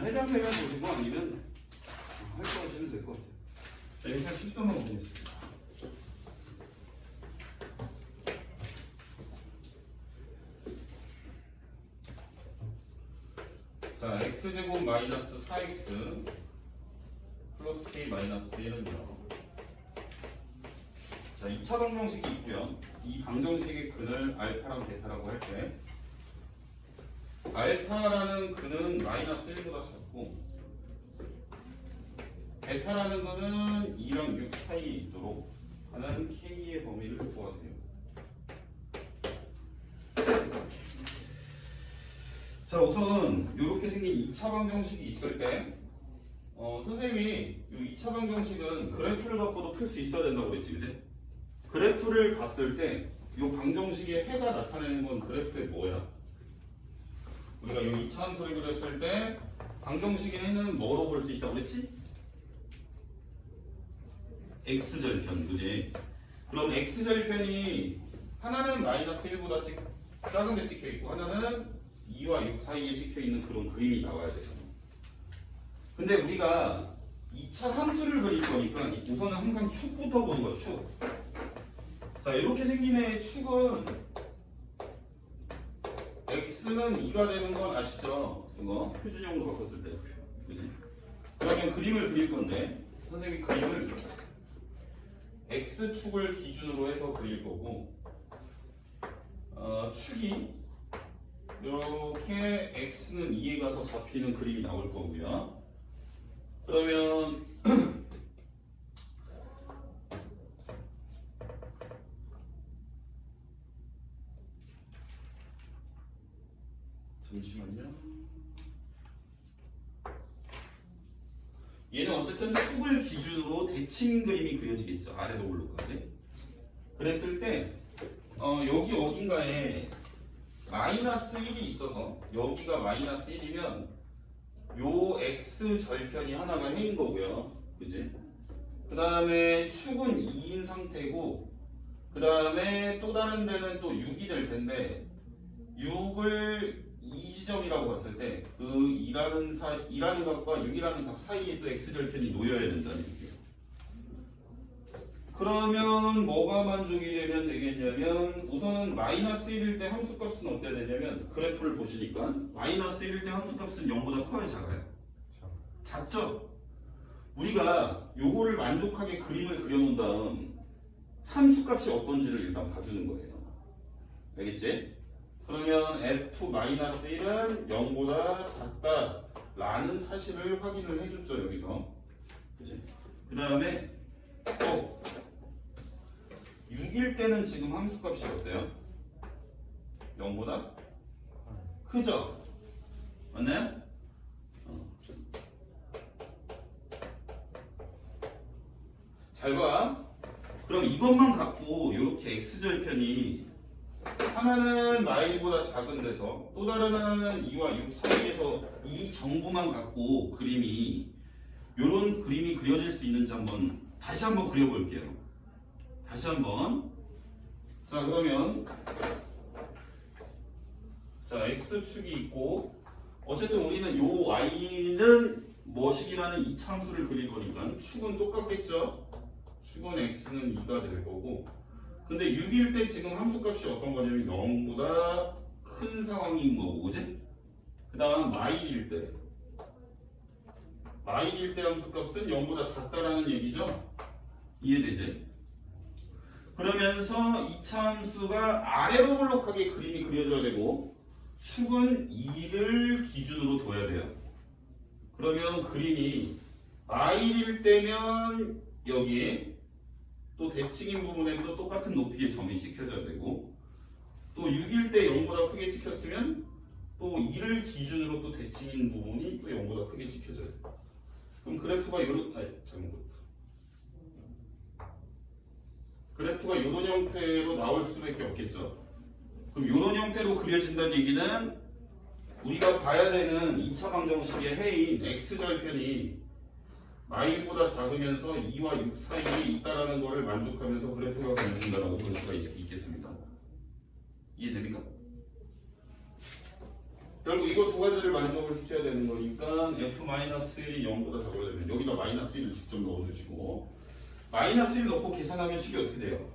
해당되면 보시고 아니면 할 거 하시면 될 것 같아요. 자, 일단 13번 보겠습니다. 자, x제곱 마이너스 4x 플러스 k 마이너스 1은요. 자, 2차 방정식이 있고요. 이 방정식의 근을 알파랑 베타라고 할 때 알파라는 근은 마이너스 1보다 작고 베타라는 거는 2랑 6 사이에 있도록 하는 k의 범위를 구하세요. 자, 우선 이렇게 생긴 2차 방정식이 있을 때 선생님이 이 2차 방정식은 그래프를 갖고도 풀 수 있어야 된다고 그랬지, 그지? 그래프를 봤을 때 이 방정식의 해가 나타내는 건 그래프의 뭐야? 우리가 이 2차 함수를 그렸을 때 방정식의 해는 뭐로 볼 수 있다고 그랬지? x절편, 그지? 그럼 x절편이 하나는 마이너스 1보다 작은 데 찍혀 있고 하나는 2와 6 사이에 찍혀 있는 그런 그림이 나와야 되잖아. 근데 우리가 2차 함수를 그릴 거니까 우선은 항상 축부터 보는 거야, 축. 자, 이렇게 생긴 애의 축은 x는 2가 되는 건 아시죠? 이거 표준형으로 바꿨을 때, 그지? 그러면 그림을 그릴 건데 선생님이 그림을 x축을 기준으로 해서 그릴 거고 축이 이렇게 x는 2에 가서 잡히는 그림이 나올 거고요. 그러면 잠시만요. 얘는 어쨌든 축을 기준으로 대칭 그림이 그려지겠죠. 아래로 올라가게. 그랬을 때 여기 어딘가에 마이너스 1이 있어서 여기가 마이너스 1이면 요 x 절편이 하나가 해인 거고요. 그지? 그 다음에 축은 2인 상태고 그 다음에 또 다른 데는 또 6이 될 텐데 6을 이 지점이라고 봤을 때 그 2라는 값과 6이라는 값 사이에 또 x절편이 놓여야 된다는 얘기예요. 그러면 뭐가 만족이 되면 되겠냐면 우선은 마이너스 1일 때 함수값은 어때야 되냐면 그래프를 보시니까 마이너스 1일 때 함수값은 0보다 커요, 작아요? 작죠? 우리가 요거를 만족하게 그림을 그려놓은 다음 함수값이 어떤지를 일단 봐주는 거예요. 알겠지? 그러면 f-1은 0보다 작다라는 사실을 확인을 해줬죠, 여기서. 그치? 그 다음에 또 6일 때는 지금 함수값이 어때요? 0보다 크죠? 맞나요? 잘 봐. 그럼 이것만 갖고 이렇게 x절편이 하나는 마일보다 작은 데서 또 다른 하나는 2와 6 사이에서 이 정보만 갖고 요런 그림이 그려질 수 있는지 다시 한번 그려볼게요. 다시 한번. 자, 그러면 자, x축이 있고 어쨌든 우리는 요 y는 뭐식이라는 이 함수를 그릴 거니까 축은 똑같겠죠? 축은 x는 2가 될 거고 근데 6일 때 지금 함수값이 어떤 거냐면 0보다 큰 상황인 거고, 그지? 그 다음 마일일 때 함수값은 0보다 작다라는 얘기죠? 이해되지? 그러면서 2차 함수가 아래로 볼록하게 그림이 그려져야 되고 축은 2를 기준으로 둬야 돼요. 그러면 그림이 마일일 때면 여기에 또 대칭인 부분에도 똑같은 높이의 점이 찍혀져야 되고 또 6일 때 0보다 크게 찍혔으면 또 2를 기준으로 또 대칭인 부분이 또 0보다 크게 찍혀져야 돼. 그럼 그래프가 그래프가 이런 형태로 나올 수밖에 없겠죠. 그럼 이런 형태로 그려진다는 얘기는 우리가 봐야 되는 2차 방정식의 해인 x절편이 마일보다 작으면서 2와 6 사이에 있다라는 것을 만족하면서 그래프가 그려진다라고 볼 수가 있겠습니다. 이해됩니까? 결국 이거 두 가지를 만족을 시켜야 되는 거니까 f-1이 0보다 작으려면 여기다 마이너스 1을 직접 넣어주시고 마이너스 1 넣고 계산하면 식이 어떻게 돼요?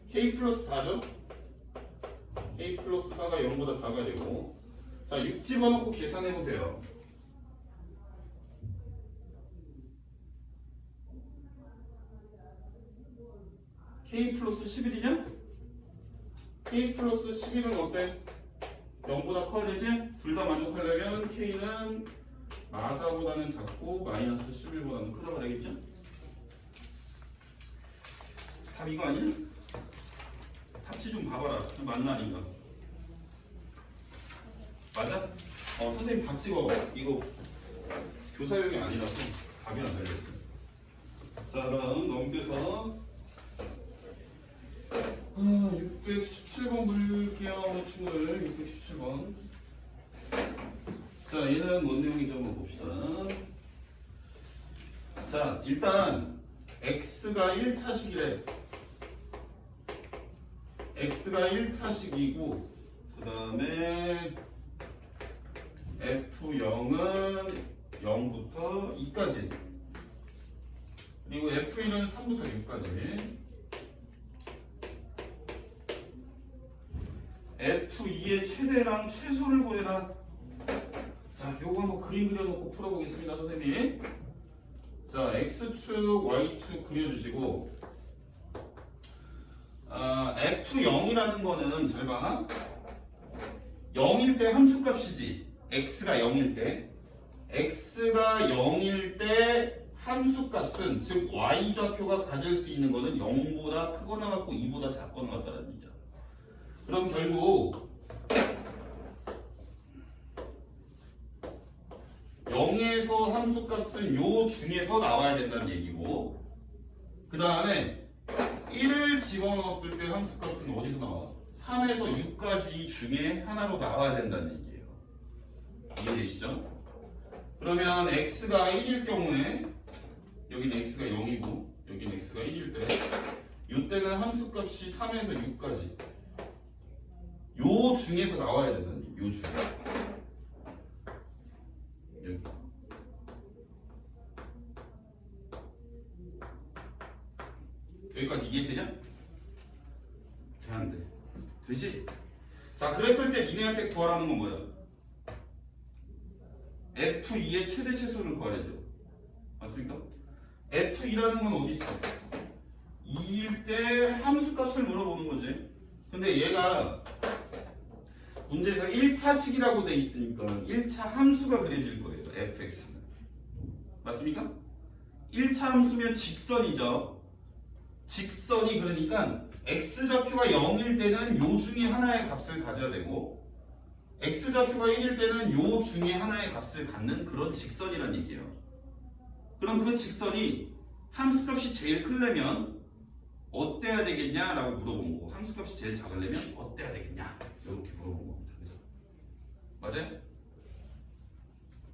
k 플러스 4죠? k 플러스 4가 0보다 작아야 되고 자 6 집어넣고 계산해보세요. k 플러스 11이냐? k 플러스 11은 어때? 0보다 커야 되지? 둘 다 만족하려면 k는 마사보다는 작고 마이너스 11보다는 크다고 되겠죠? 답 이거 아니야? 답지 좀 봐봐라. 맞나 아닌가? 맞아? 선생님 답 찍어. 이거 교사용이 아니라서 답이 안 달렸어. 자 그럼 넘겨서 617번 볼게요. 친구들 617번. 자 얘는 뭔 내용인지 한번 봅시다. 자 일단 x가 1차식이래. x가 1차식이고 그 다음에 f0은 0부터 2까지 그리고 f1은 3부터 6까지 f2의 최대랑 최소를 구해라. 자 요거 한번 그림 그려놓고 풀어보겠습니다 선생님. 자 x축 y축 그려주시고 f0이라는 거는 잘 봐. 0일 때 함수값이지. x가 0일 때 함수값은 즉 y좌표가 가질 수 있는 거는 0보다 크거나 같고 2보다 작거나 같다는 얘기야. 그럼 결국 0에서 함수값은 요 중에서 나와야 된다는 얘기고 그 다음에 1을 집어넣었을 때 함수값은 어디서 나와? 3에서 6까지 중에 하나로 나와야 된다는 얘기예요. 이해되시죠? 그러면 x가 1일 경우에 여기는 x가 0이고 여기는 x가 1일 때 이때는 함수값이 3에서 6까지 요 중에서 나와야 된다는 얘기예요. 요 중에 여기 여기까지 이해되냐? 돼 안 돼? 되지? 자 그랬을 때 니네한테 구하라는 건 뭐야? f2의 최대 최소를 구하래죠. 맞습니까? f2라는 건 어디 있어? 2일 때 함수값을 물어보는 거지. 근데 얘가 문제에서 1차식이라고 돼 있으니까 1차 함수가 그려질 거예요. fx는. 맞습니까? 1차 함수면 직선이죠. 직선이 그러니까 x좌표가 0일 때는 요 중에 하나의 값을 가져야 되고 x좌표가 1일 때는 요 중에 하나의 값을 갖는 그런 직선이란 얘기예요. 그럼 그 직선이 함수값이 제일 크려면 어때야 되겠냐 라고 물어본 거고 함수값이 제일 작으려면 어때야 되겠냐 이렇게 물어본 겁니다. 그죠? 맞아요?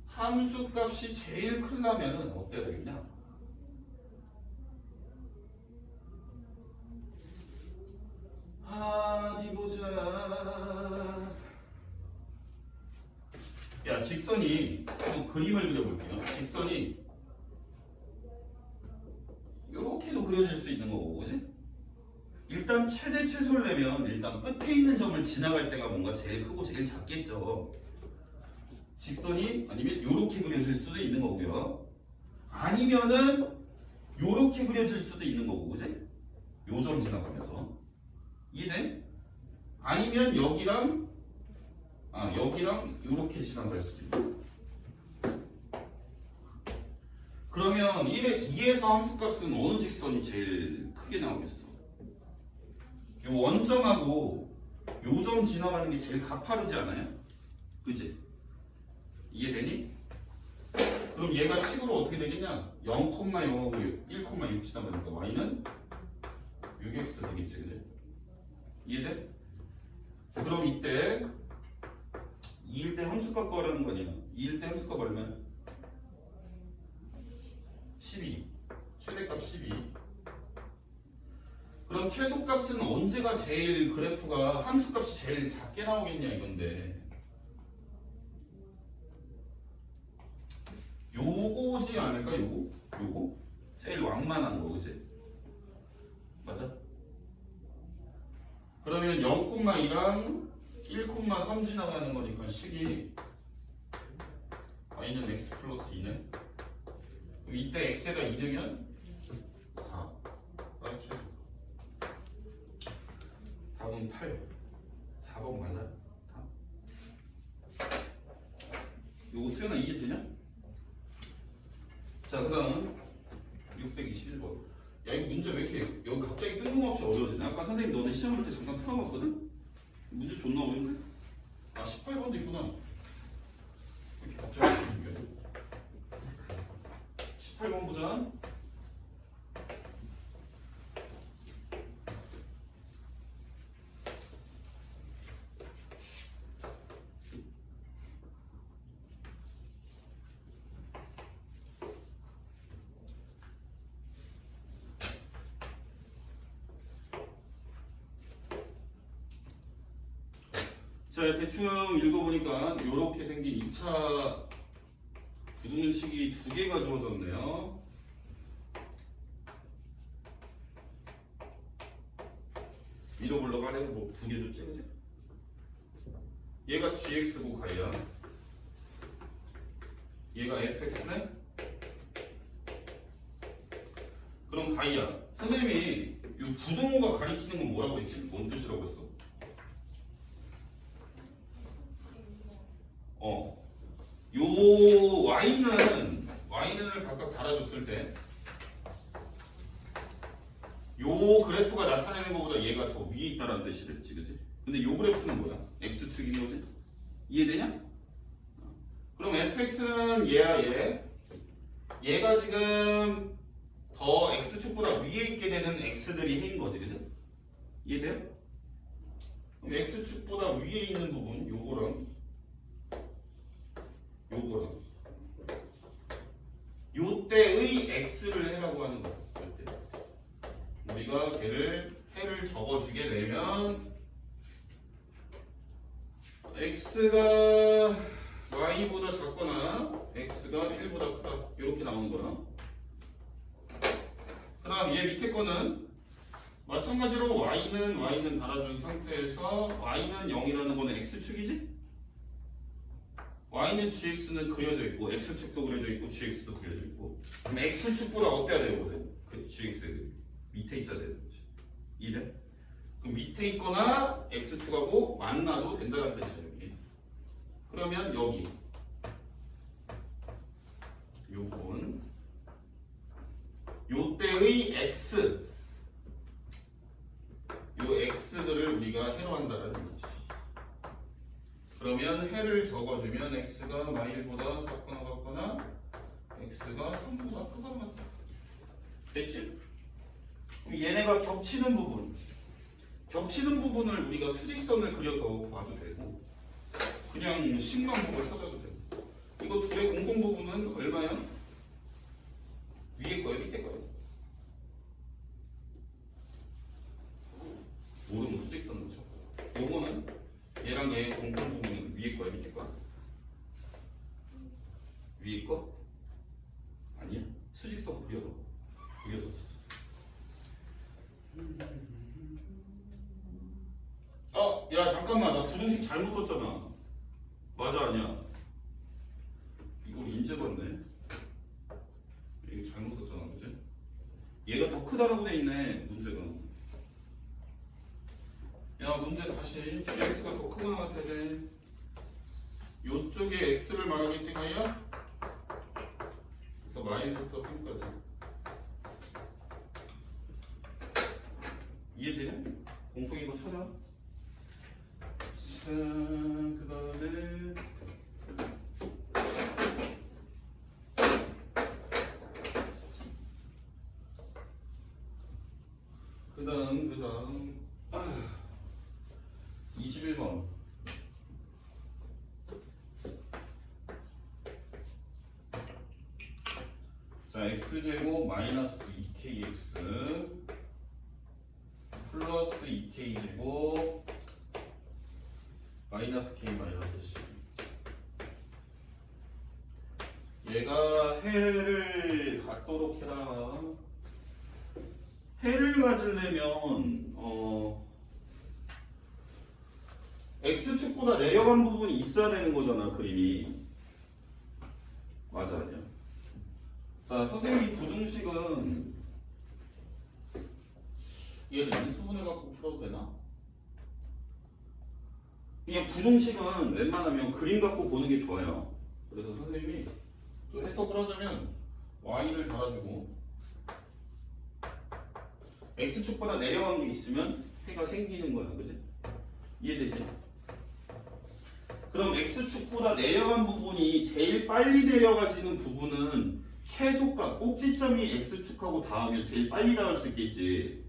함수값이 제일 크려면 어때야 되겠냐? 어디 보자. 야 직선이 또 그림을 그려볼게요. 직선이 이렇게도 그려질 수 있는 거고, 그지? 일단 최대 최소를 내면 일단 끝에 있는 점을 지나갈 때가 뭔가 제일 크고 제일 작겠죠. 직선이 아니면 이렇게 그려질 수도 있는 거고요. 아니면은 이렇게 그려질 수도 있는 거고, 그지? 요 점 지나가면서 이해돼? 아니면 여기랑 이렇게 지나갈 수도 있고. 그러면 2에서 함수값은 어느 직선이 제일 크게 나오겠어? 요 원점하고 요 점 지나가는 게 제일 가파르지 않아요? 그치? 이해되니? 그럼 얘가 식으로 어떻게 되겠냐? 0,0하고 1,6 지나가니까 y는 6x 되겠지, 그치? 이해돼? 그럼 이때 2일 때 함수값 구하라는 거 아니야? 2일 때 함수값 얼마야? 12. 최대값 12. 그럼 최소값은 언제가 제일 그래프가 함수값이 제일 작게 나오겠냐 이건데 요거지 않을까? 요거 제일 왕만한 거, 그치? 맞아? 그러면 0,2랑 1,3 지나가는 거니까 식이 y는 x 플러스 2네. 그럼 이때 x가 2되면 4. 답은 8. 4번 맞아? 요거 수연아 이해되냐? 자, 그 다음 621번. 야, 이거 문제 왜 이렇게 여기 갑자기 뜬금없이 어려워지냐? 아까 선생님 너네 시험 볼 때 잠깐 풀어봤거든? 문제 존나 어려운데? 아, 18번도 있구나. 왜 이렇게 갑자기 어려워지냐? 18번 보자. 자, 대충 읽어보니까 이렇게 생긴 2차 부등식이 두 개가 주어졌네요. 밀어보려고 하려면 뭐 두 개 줬지, 그지? 얘가 gx고 가이야. 얘가 fx네? 그럼 가이야. 선생님이 이 부등호가 가리키는 건 뭐라고 했지? 뭔 뜻이라고 했어? 요 y는을 각각 달아줬을 때 요 그래프가 나타내는 것보다 얘가 더 위에 있다는 뜻이랬지, 그지? 근데 요 그래프는 뭐야? x축인 거지? 이해되냐? 그럼 fx는 얘야 얘. 얘가 지금 더 x축보다 위에 있게 되는 x들이 해인 거지, 그지? 이해돼요? 그럼 x축보다 위에 있는 부분 요거랑 요때의 x를 해라고 하는 거야. 요때 우리가 걔를 해를 적어주게 되면 x가 y보다 작거나 x가 1보다 크다 이렇게 나오는 거야. 그 다음 얘 밑에 거는 마찬가지로 y는 달아준 상태에서 y는 0이라는 거는 x축이지? y는 gx는 그려져 있고 x축도 그려져 있고 gx도 그려져 있고 그럼 x축보다 어때야 되거든? 그 gx 밑에 있어야 되는 거지. 이래? 그럼 밑에 있거나 x축하고 만나도 된다는 뜻이야 여기. 그러면 여기 요건 요때의 x 요 x들을 우리가 해로 한다는 거지. 그러면 해를 적어주면 x가 마일보다 작거나 같거나 x가 3보다 크거나 같다. 됐지? 그럼 얘네가 겹치는 부분을 우리가 수직선을 그려서 봐도 되고 그냥 식만 보고 찾아도 되고. 이거 둘의 공통 부분은 얼마야? 위에 거예요? 밑에 거예요? 모르면 수직선을 쳐. 요거는 얘랑 얘의 공통 부분은 위에 거야, 밑에 거야? 위에 거? 아니야. 수직선 그려서 찾아. 야 잠깐만, 나 부등식 잘못 썼잖아. 맞아 아니야? 이걸 인제봤네. 이거 잘못 썼잖아, 그지? 얘가 더 크다라고 돼 있네, 문제가. 야 문제 다시 gx가 더 크거나 같아야 돼. 요쪽에 x를 말하겠지 가이야? 그래서 마이너스부터 3까지 이해되냐? 공통인 거 찾아. 자, 그 다음에 그 다음 21번. 자, x제곱 마이너스 2kx 플러스 2k제곱 마이너스 k 마이너스 c. 얘가 해를 가지려면 x축보다 내려간 부분이 있어야 되는 거잖아, 그림이. 맞아, 아니야? 자, 선생님이 부등식은 얘를 인수분해 갖고 풀어도 되나? 그냥 부등식은 웬만하면 그림 갖고 보는 게 좋아요. 그래서 선생님이 또 해석을 하자면 y를 달아주고 x축보다 내려간 게 있으면 해가 생기는 거야, 그지? 이해되지? 그럼 x축보다 내려간 부분이 제일 빨리 내려가지는 부분은 최소값, 꼭지점이 x축하고 닿으면 제일 빨리 닿을 수 있겠지.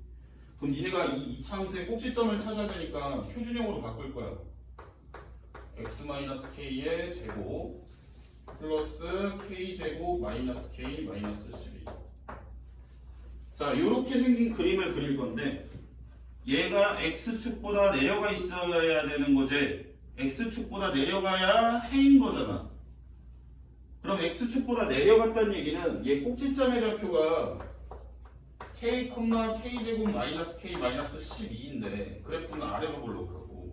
그럼 니네가 이 이차함수의 꼭지점을 찾아내니까 표준형으로 바꿀 거야. x-k의 제곱 플러스 k제곱 마이너스 k 마이너스 12. 자, 이렇게 생긴 그림을 그릴 건데 얘가 x축보다 내려가 있어야 되는 거지. x축보다 내려가야 해인 거잖아. 그럼 x축보다 내려갔다는 얘기는 얘 꼭지점의 좌표가 k, k제곱 마이너스 k 마이너스 12인데 그래프는 아래로 볼록하고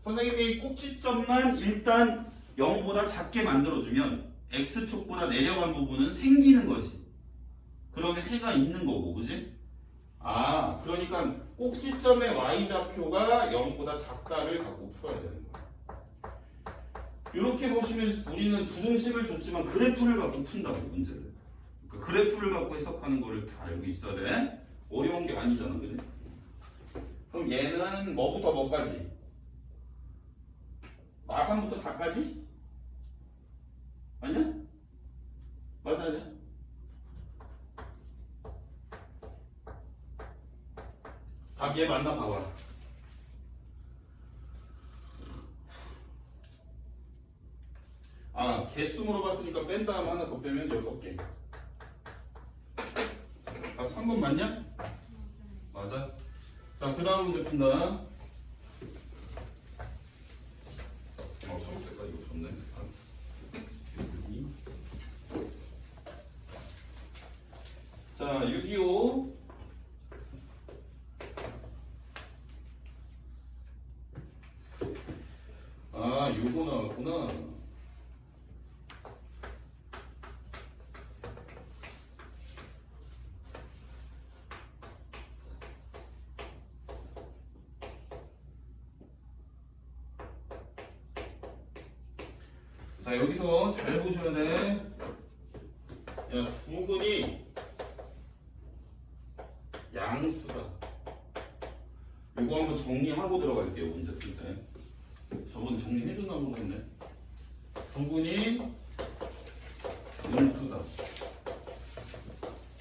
선생님이 꼭지점만 일단 0보다 작게 만들어주면 x축보다 내려간 부분은 생기는 거지. 그러면 해가 있는 거고, 그지? 아, 그러니까 꼭지점의 y좌표가 0보다 작다를 갖고 풀어야 되는 거야. 이렇게 보시면 우리는 부등식을 줬지만 그래프를 갖고 푼다고, 문제를. 그러니까 그래프를 갖고 해석하는 거를 다 알고 있어야 돼. 어려운 게 아니잖아, 그지? 그럼 얘는 뭐부터 뭐까지? 마3부터 4까지? 아니야? 맞아, 아니야? 답 얘 맞나 봐봐. 아, 개수 물어봤으니까 뺀 다음 하나 더 빼면 6개. 답 3번 맞냐? 맞아. 자, 그 다음 문제 푼다. 초록색깔 이거 좋네. 자, 625. 아, 요거 나왔구나. 자, 여기서 잘 보셔야 돼. 야, 두근이 양수다. 요거 한번 정리하고 들어갈게요, 문제 풀 때. 저번에 정리해줬나 모르겠네. 두근이 음수다.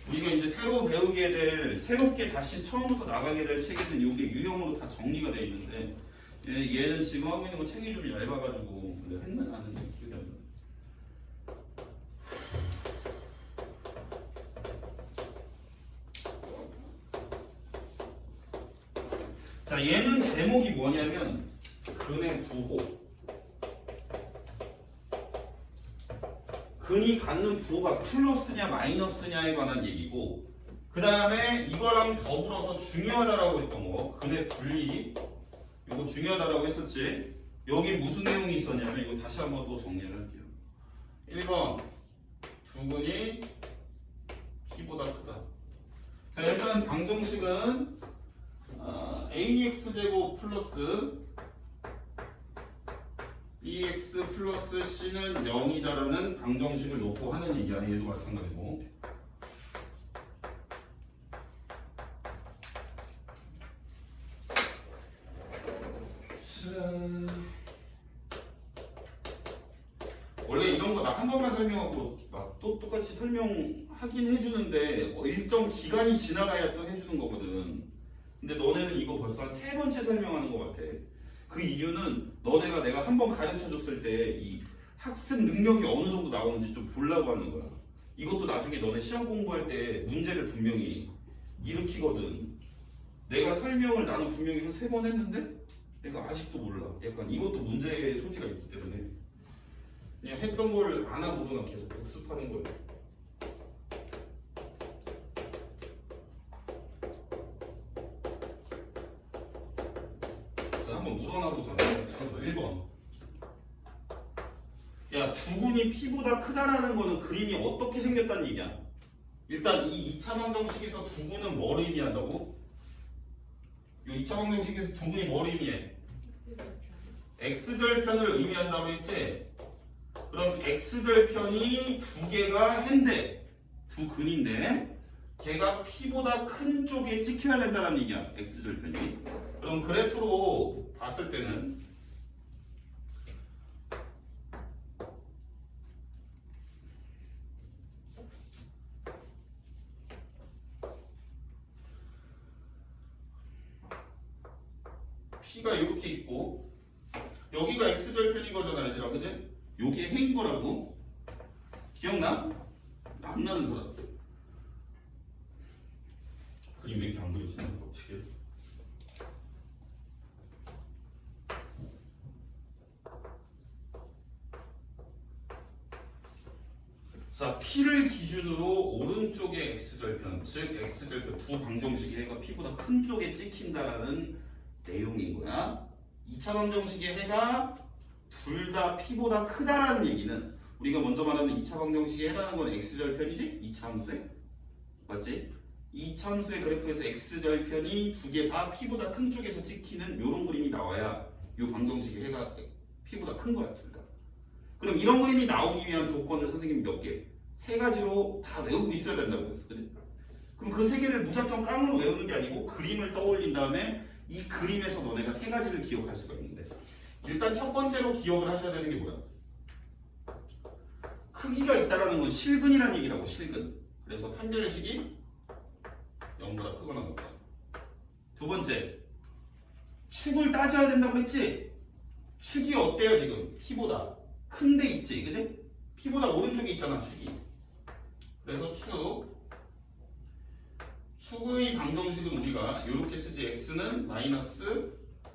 우리가 이제 새로 배우게 될, 새롭게 다시 처음부터 나가게 될 책에는 이게 유형으로 다 정리가 돼 있는데 얘는 지금 하고 있는 거 책이 좀 얇아가지고 내가 했나 안 했나 기억이 안 나. 자, 얘는 제목이 뭐냐면 근의 부호. 근이 갖는 부호가 플러스냐 마이너스냐에 관한 얘기고, 그 다음에 이거랑 더불어서 중요하다라고 했던 거, 근의 분리, 이거 중요하다라고 했었지. 여기 무슨 내용이 있었냐면 이거 다시 한번 또 정리를 할게요. 1번 두근이 키보다 크다. 자, 일단 방정식은 ax제곱 플러스 bx 플러스 c는 0이다라는 방정식을 놓고 하는 얘기야. 얘도 마찬가지고. 원래 이런 거 나 한 번만 설명하고 막 또 똑같이 설명하긴 해주는데 일정 기간이 지나가야 또 해주는 거거든. 근데 너네는 이거 벌써 한 3번째 설명하는 것 같아. 그 이유는 너네가 내가 한 번 가르쳐 줬을 때 이 학습 능력이 어느 정도 나오는지 좀 보려고 하는 거야. 이것도 나중에 너네 시험 공부할 때 문제를 분명히 일으키거든. 내가 설명을 나는 분명히 한 3번 했는데 내가 아직도 몰라. 약간 이것도 문제의 소지가 있기 때문에 그냥 했던 걸 안 하고는 계속 복습하는 거예요. 한번 물어나보자. 1번. 야, 두근이 P보다 크다라는 거는 그림이 어떻게 생겼다는 얘기야? 일단 이 2차 방정식에서 두근은 뭘 의미한다고? 이 2차 방정식에서 두근이 뭘 의미해? x절편을 의미한다고 했지? 그럼 x절편이 두 개가 한데 두 근인데 걔가 P보다 큰 쪽에 찍혀야 된다는 얘기야. x절편이. 그럼 그래프로 봤을 때는 P가 이렇게 있고 여기가 x절편인 거잖아 얘들아, 그지? 요게 해인 거라고. 기억나? 안 나는 사람 그림 왜 이렇게 안 그려지냐 어떻게. 자, P를 기준으로 오른쪽의 x절편, 즉 x절편 두 방정식의 해가 P보다 큰 쪽에 찍힌다라는 내용인 거야. 2차 방정식의 해가 둘 다 P보다 크다라는 얘기는 우리가 먼저 말하는 2차 방정식의 해라는 건 x절편이지? 2차 함수에? 맞지? 2차 함수의 그래프에서 x절편이 두 개 다 P보다 큰 쪽에서 찍히는 이런 그림이 나와야 이 방정식의 해가 P보다 큰 거야, 둘 다. 그럼 이런 그림이 나오기 위한 조건을 선생님이 몇 개? 세 가지로 다 외우고 있어야 된다고 했어. 그치? 그럼 그 세 개를 무작정 깡으로 외우는 게 아니고 그림을 떠올린 다음에 이 그림에서 너네가 세 가지를 기억할 수가 있는데 일단 첫 번째로 기억을 하셔야 되는 게 뭐야? 크기가 있다라는 건 실근이라는 얘기라고, 실근. 그래서 판별식이 0보다 크거나 같다. 두 번째, 축을 따져야 된다고 했지? 축이 어때요 지금? P보다 큰 데 있지, 그지? P보다 오른쪽에 있잖아, 축이. 그래서 축의 방정식은 우리가 이렇게 쓰지. x는 마이너스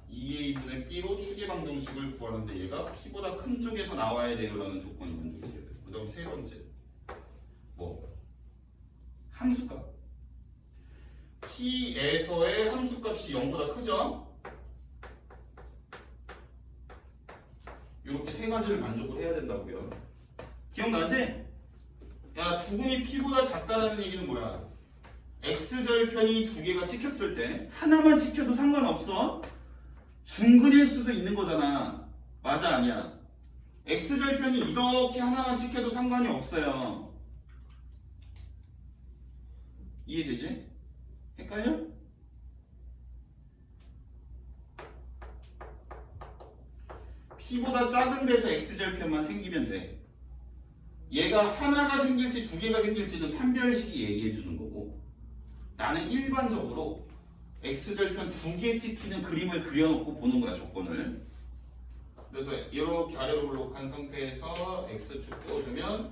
2a분의 b로 축의 방정식을 구하는데 얘가 P보다 큰 쪽에서 나와야 돼요라는 조건이 먼저 있어야 돼. 그 다음 세 번째, 뭐 함수값. P에서의 함수값이 0보다 크죠? 이렇게 세 가지를 만족을 해야 된다고요. 기억나지? 야, 두근이 P보다 작다라는 얘기는 뭐야? x절편이 두 개가 찍혔을 때 하나만 찍혀도 상관없어. 중근일 수도 있는 거잖아. 맞아, 아니야? x절편이 이렇게 하나만 찍혀도 상관이 없어요. 이해되지? 헷갈려? P보다 작은 데서 x절편만 생기면 돼. 얘가 하나가 생길지 두 개가 생길지는 판별식이 얘기해 주는 거고, 나는 일반적으로 x절편 두 개 찍히는 그림을 그려놓고 보는 거야, 조건을. 그래서 이렇게 아래로 블록한 상태에서 x축 떼어주면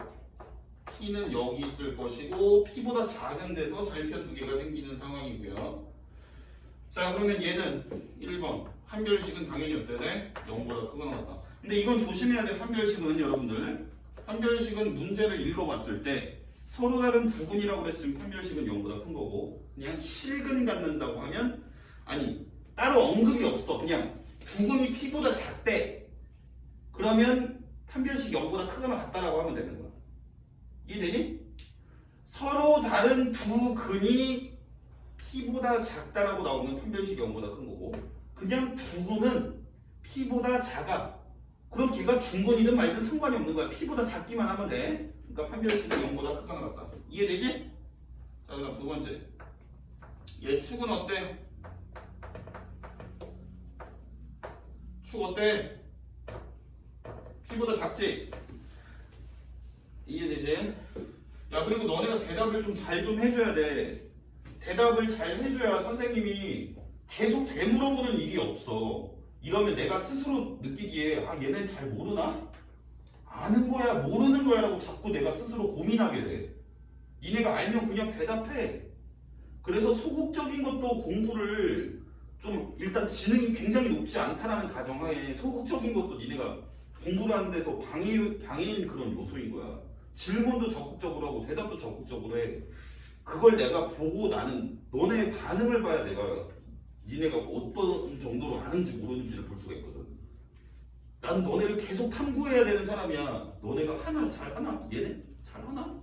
P는 여기 있을 것이고 P보다 작은 데서 절편 두 개가 생기는 상황이고요. 자, 그러면 얘는 1번 판별식은 당연히 어때 돼? 0보다 크거나 같다. 근데 이건 조심해야 돼. 판별식은 여러분들, 판별식은 문제를 읽어봤을 때 서로 다른 두근이라고 했으면 판별식은 0보다 큰 거고, 그냥 실근 갖는다고 하면, 아니 따로 언급이 없어, 그냥 두근이 P보다 작대, 그러면 판별식이 0보다 크거나 같다라고 하면 되는 거야. 이해되니? 서로 다른 두 근이 P보다 작다라고 나오면 판별식이 0보다 큰 거고, 그냥 두 근은 P보다 작아, 그럼 걔가 중근이든 말든 상관이 없는 거야. P보다 작기만 하면 돼. 그러니까 판별식이 0보다 크거나 같다. 이해되지? 자, 그다음 두 번째, 얘 축은 어때? 축 어때? P보다 작지? 이해되지? 야, 그리고 너네가 대답을 좀 잘 좀 해줘야 돼. 대답을 잘 해줘야 선생님이 계속 되물어보는 일이 없어. 이러면 내가 스스로 느끼기에 아, 얘는 잘 모르나? 아는 거야 모르는 거야 라고 자꾸 내가 스스로 고민하게 돼. 니네가 알면 그냥 대답해. 그래서 소극적인 것도 공부를 좀, 일단 지능이 굉장히 높지 않다라는 가정하에 소극적인 것도 니네가 공부를 하는 데서 방해인 그런 요소인 거야. 질문도 적극적으로 하고 대답도 적극적으로 해. 그걸 내가 보고 나는 너네의 반응을 봐야 내가 니네가 어떤 정도로 아는지 모르는지를 볼 수가 있거든. 난 너네를 계속 탐구해야 되는 사람이야. 너네가 하나 잘하나? 얘네 잘하나?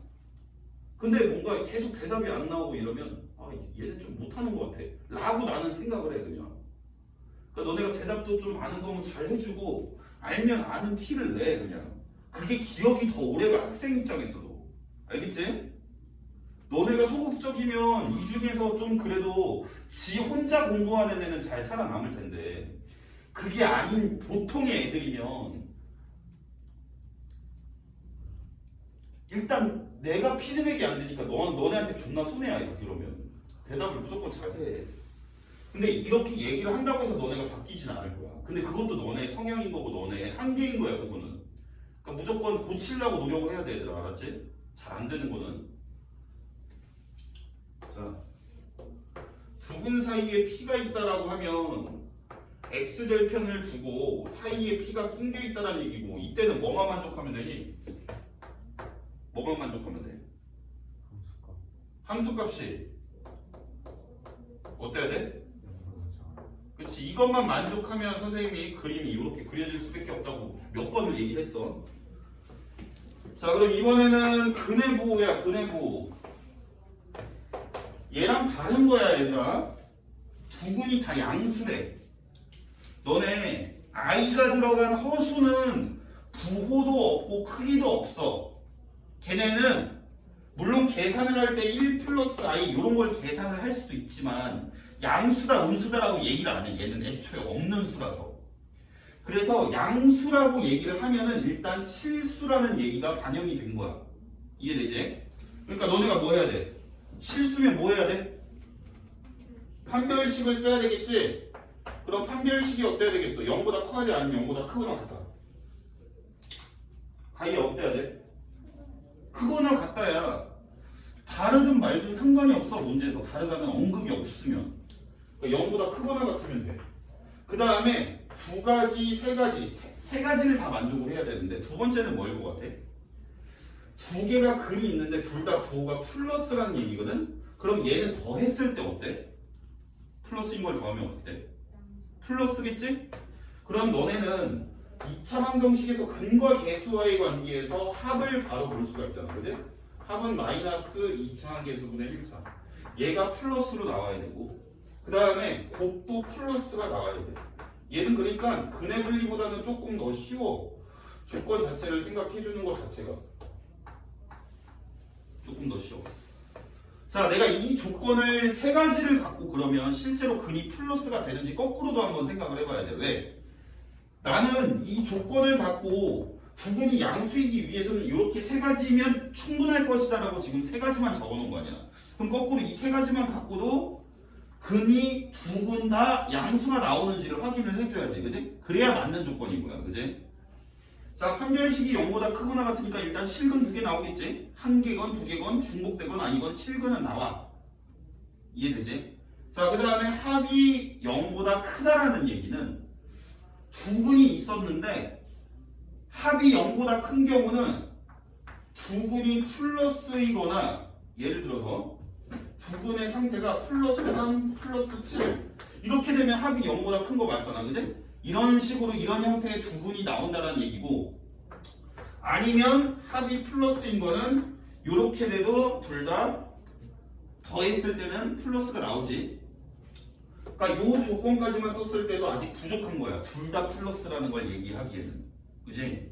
근데 뭔가 계속 대답이 안 나오고 이러면 아 얘는 좀 못하는 것 같아 라고 나는 생각을 해 그냥. 그러니까 너네가 대답도 좀 아는 거면 잘 해주고 알면 아는 티를 내 그냥. 그게 기억이 더 오래가 학생 입장에서도. 알겠지? 너네가 소극적이면 이 중에서 좀 그래도 지 혼자 공부하는 애는 잘 살아남을 텐데 그게 아닌 보통의 애들이면 일단 내가 피드백이 안 되니까 너네한테 존나 손해야 이러면 대답을 무조건 잘해. 근데 이렇게 얘기를 한다고 해서 너네가 바뀌진 않을 거야. 근데 그것도 너네 성향인 거고 너네 한계인 거야 그거는. 그러니까 무조건 고치려고 노력을 해야 돼 얘들아. 알았지? 잘 안 되는 거는. 자, 두근 사이에 P가 있다라고 하면 X절편을 두고 사이에 P가 낑겨 있다라는 얘기고 이때는 뭐만 만족하면 되니? 뭐만 만족하면 돼? 함수값이 어때야 돼? 그렇지. 이것만 만족하면 선생님이 그림이 이렇게 그려질 수밖에 없다고 몇 번을 얘기를 했어. 자 그럼 이번에는 근의 부호야. 근의 부호. 얘랑 다른 거야 얘들아. 두근이 다 양수래. 너네 i가 들어간 허수는 부호도 없고 크기도 없어. 걔네는 물론 계산을 할 때 1 플러스 i 이런 걸 계산을 할 수도 있지만 양수다 음수다라고 얘기를 안 해. 얘는 애초에 없는 수라서. 그래서 양수라고 얘기를 하면은 일단 실수라는 얘기가 반영이 된 거야. 이해되지? 그러니까 너네가 뭐 해야 돼? 실수면 뭐 해야 돼? 판별식을 써야 되겠지? 그럼 판별식이 어때야 되겠어? 0보다 커야 돼? 아니면 0보다 크거나 같아? 가히 어때야 돼? 크거나 같다야. 다르든 말든 상관이 없어. 문제에서 다르다는 언급이 없으면. 그러니까 0보다 크거나 같으면 돼. 그 다음에 두 가지, 세 가지를 다 만족을 해야 되는데 두 번째는 뭐일 것 같아? 두 개가 근이 있는데 둘 다 부호가 플러스라는 얘기거든? 그럼 얘는 더했을 때 어때? 플러스인 걸 더하면 어때? 플러스겠지? 그럼 너네는 2차 방정식에서 근과 계수와의 관계에서 합을 바로 볼 수가 있잖아. 그지? 합은 마이너스 2차 계수분의 1차. 얘가 플러스로 나와야 되고 그 다음에 곱도 플러스가 나와야 돼. 얘는 그러니까 근의 분리보다는 조금 더 쉬워. 조건 자체를 생각해 주는 것 자체가 조금 더 쉬워. 자, 내가 이 조건을 세 가지를 갖고 그러면 실제로 근이 플러스가 되는지 거꾸로도 한번 생각을 해봐야 돼. 왜? 나는 이 조건을 갖고 두근이 양수이기 위해서는 이렇게 세 가지면 충분할 것이다 라고 지금 세 가지만 적어놓은 거 아니야. 그럼 거꾸로 이 세 가지만 갖고도 근이 두 근 다 양수가 나오는지를 확인을 해줘야지. 그지? 그래야 맞는 조건인 거야. 그지? 자, 판별식이 0보다 크거나 같으니까 일단 실근 두 개 나오겠지? 한 개건 두 개건 중복되건 아니건 실근은 나와. 이해되지? 자, 그 다음에 합이 0보다 크다라는 얘기는 두 근이 있었는데 합이 0보다 큰 경우는 두 근이 플러스이거나 예를 들어서 두 근의 상태가 플러스 3, 플러스 7 이렇게 되면 합이 0보다 큰 거 맞잖아. 그지? 이런 식으로 이런 형태의 두 근이 나온다는 얘기고 아니면 합이 플러스인 거는 이렇게 돼도 둘 다 더했을 때는 플러스가 나오지. 그러니까 이 조건까지만 썼을 때도 아직 부족한 거야. 둘 다 플러스라는 걸 얘기하기에는. 그지?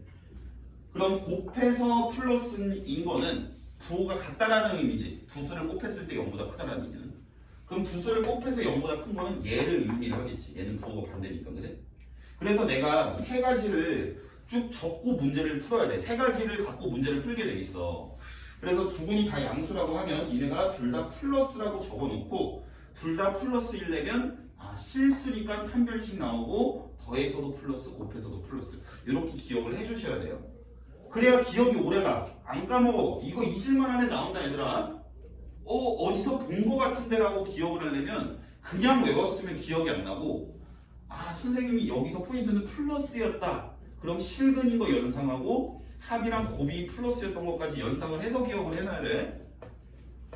그럼 곱해서 플러스인 거는 부호가 같다라는 의미지. 두 수를 곱했을 때 0보다 크다라는 얘기는. 그럼 두 수를 곱해서 0보다 큰 거는 얘를 의미를 하겠지. 얘는 부호가 반대니까. 그지? 그래서 내가 세 가지를 쭉 적고 문제를 풀어야 돼. 세 가지를 갖고 문제를 풀게 돼 있어. 그래서 두 근이 다 양수라고 하면 얘네가 둘 다 플러스라고 적어놓고 둘 다 플러스이려면 실수니까 판별식 나오고 더해서도 플러스 곱해서도 플러스 이렇게 기억을 해주셔야 돼요. 그래야 기억이 오래가. 안 까먹어. 이거 잊을만 하면 나온다 얘들아. 어디서 본 거 같은데 라고 기억을 하려면 그냥 외웠으면 기억이 안 나고 선생님이 여기서 포인트는 플러스였다. 그럼 실근인 거 연상하고 합이랑 곱이 플러스였던 것까지 연상을 해서 기억을 해놔야 돼.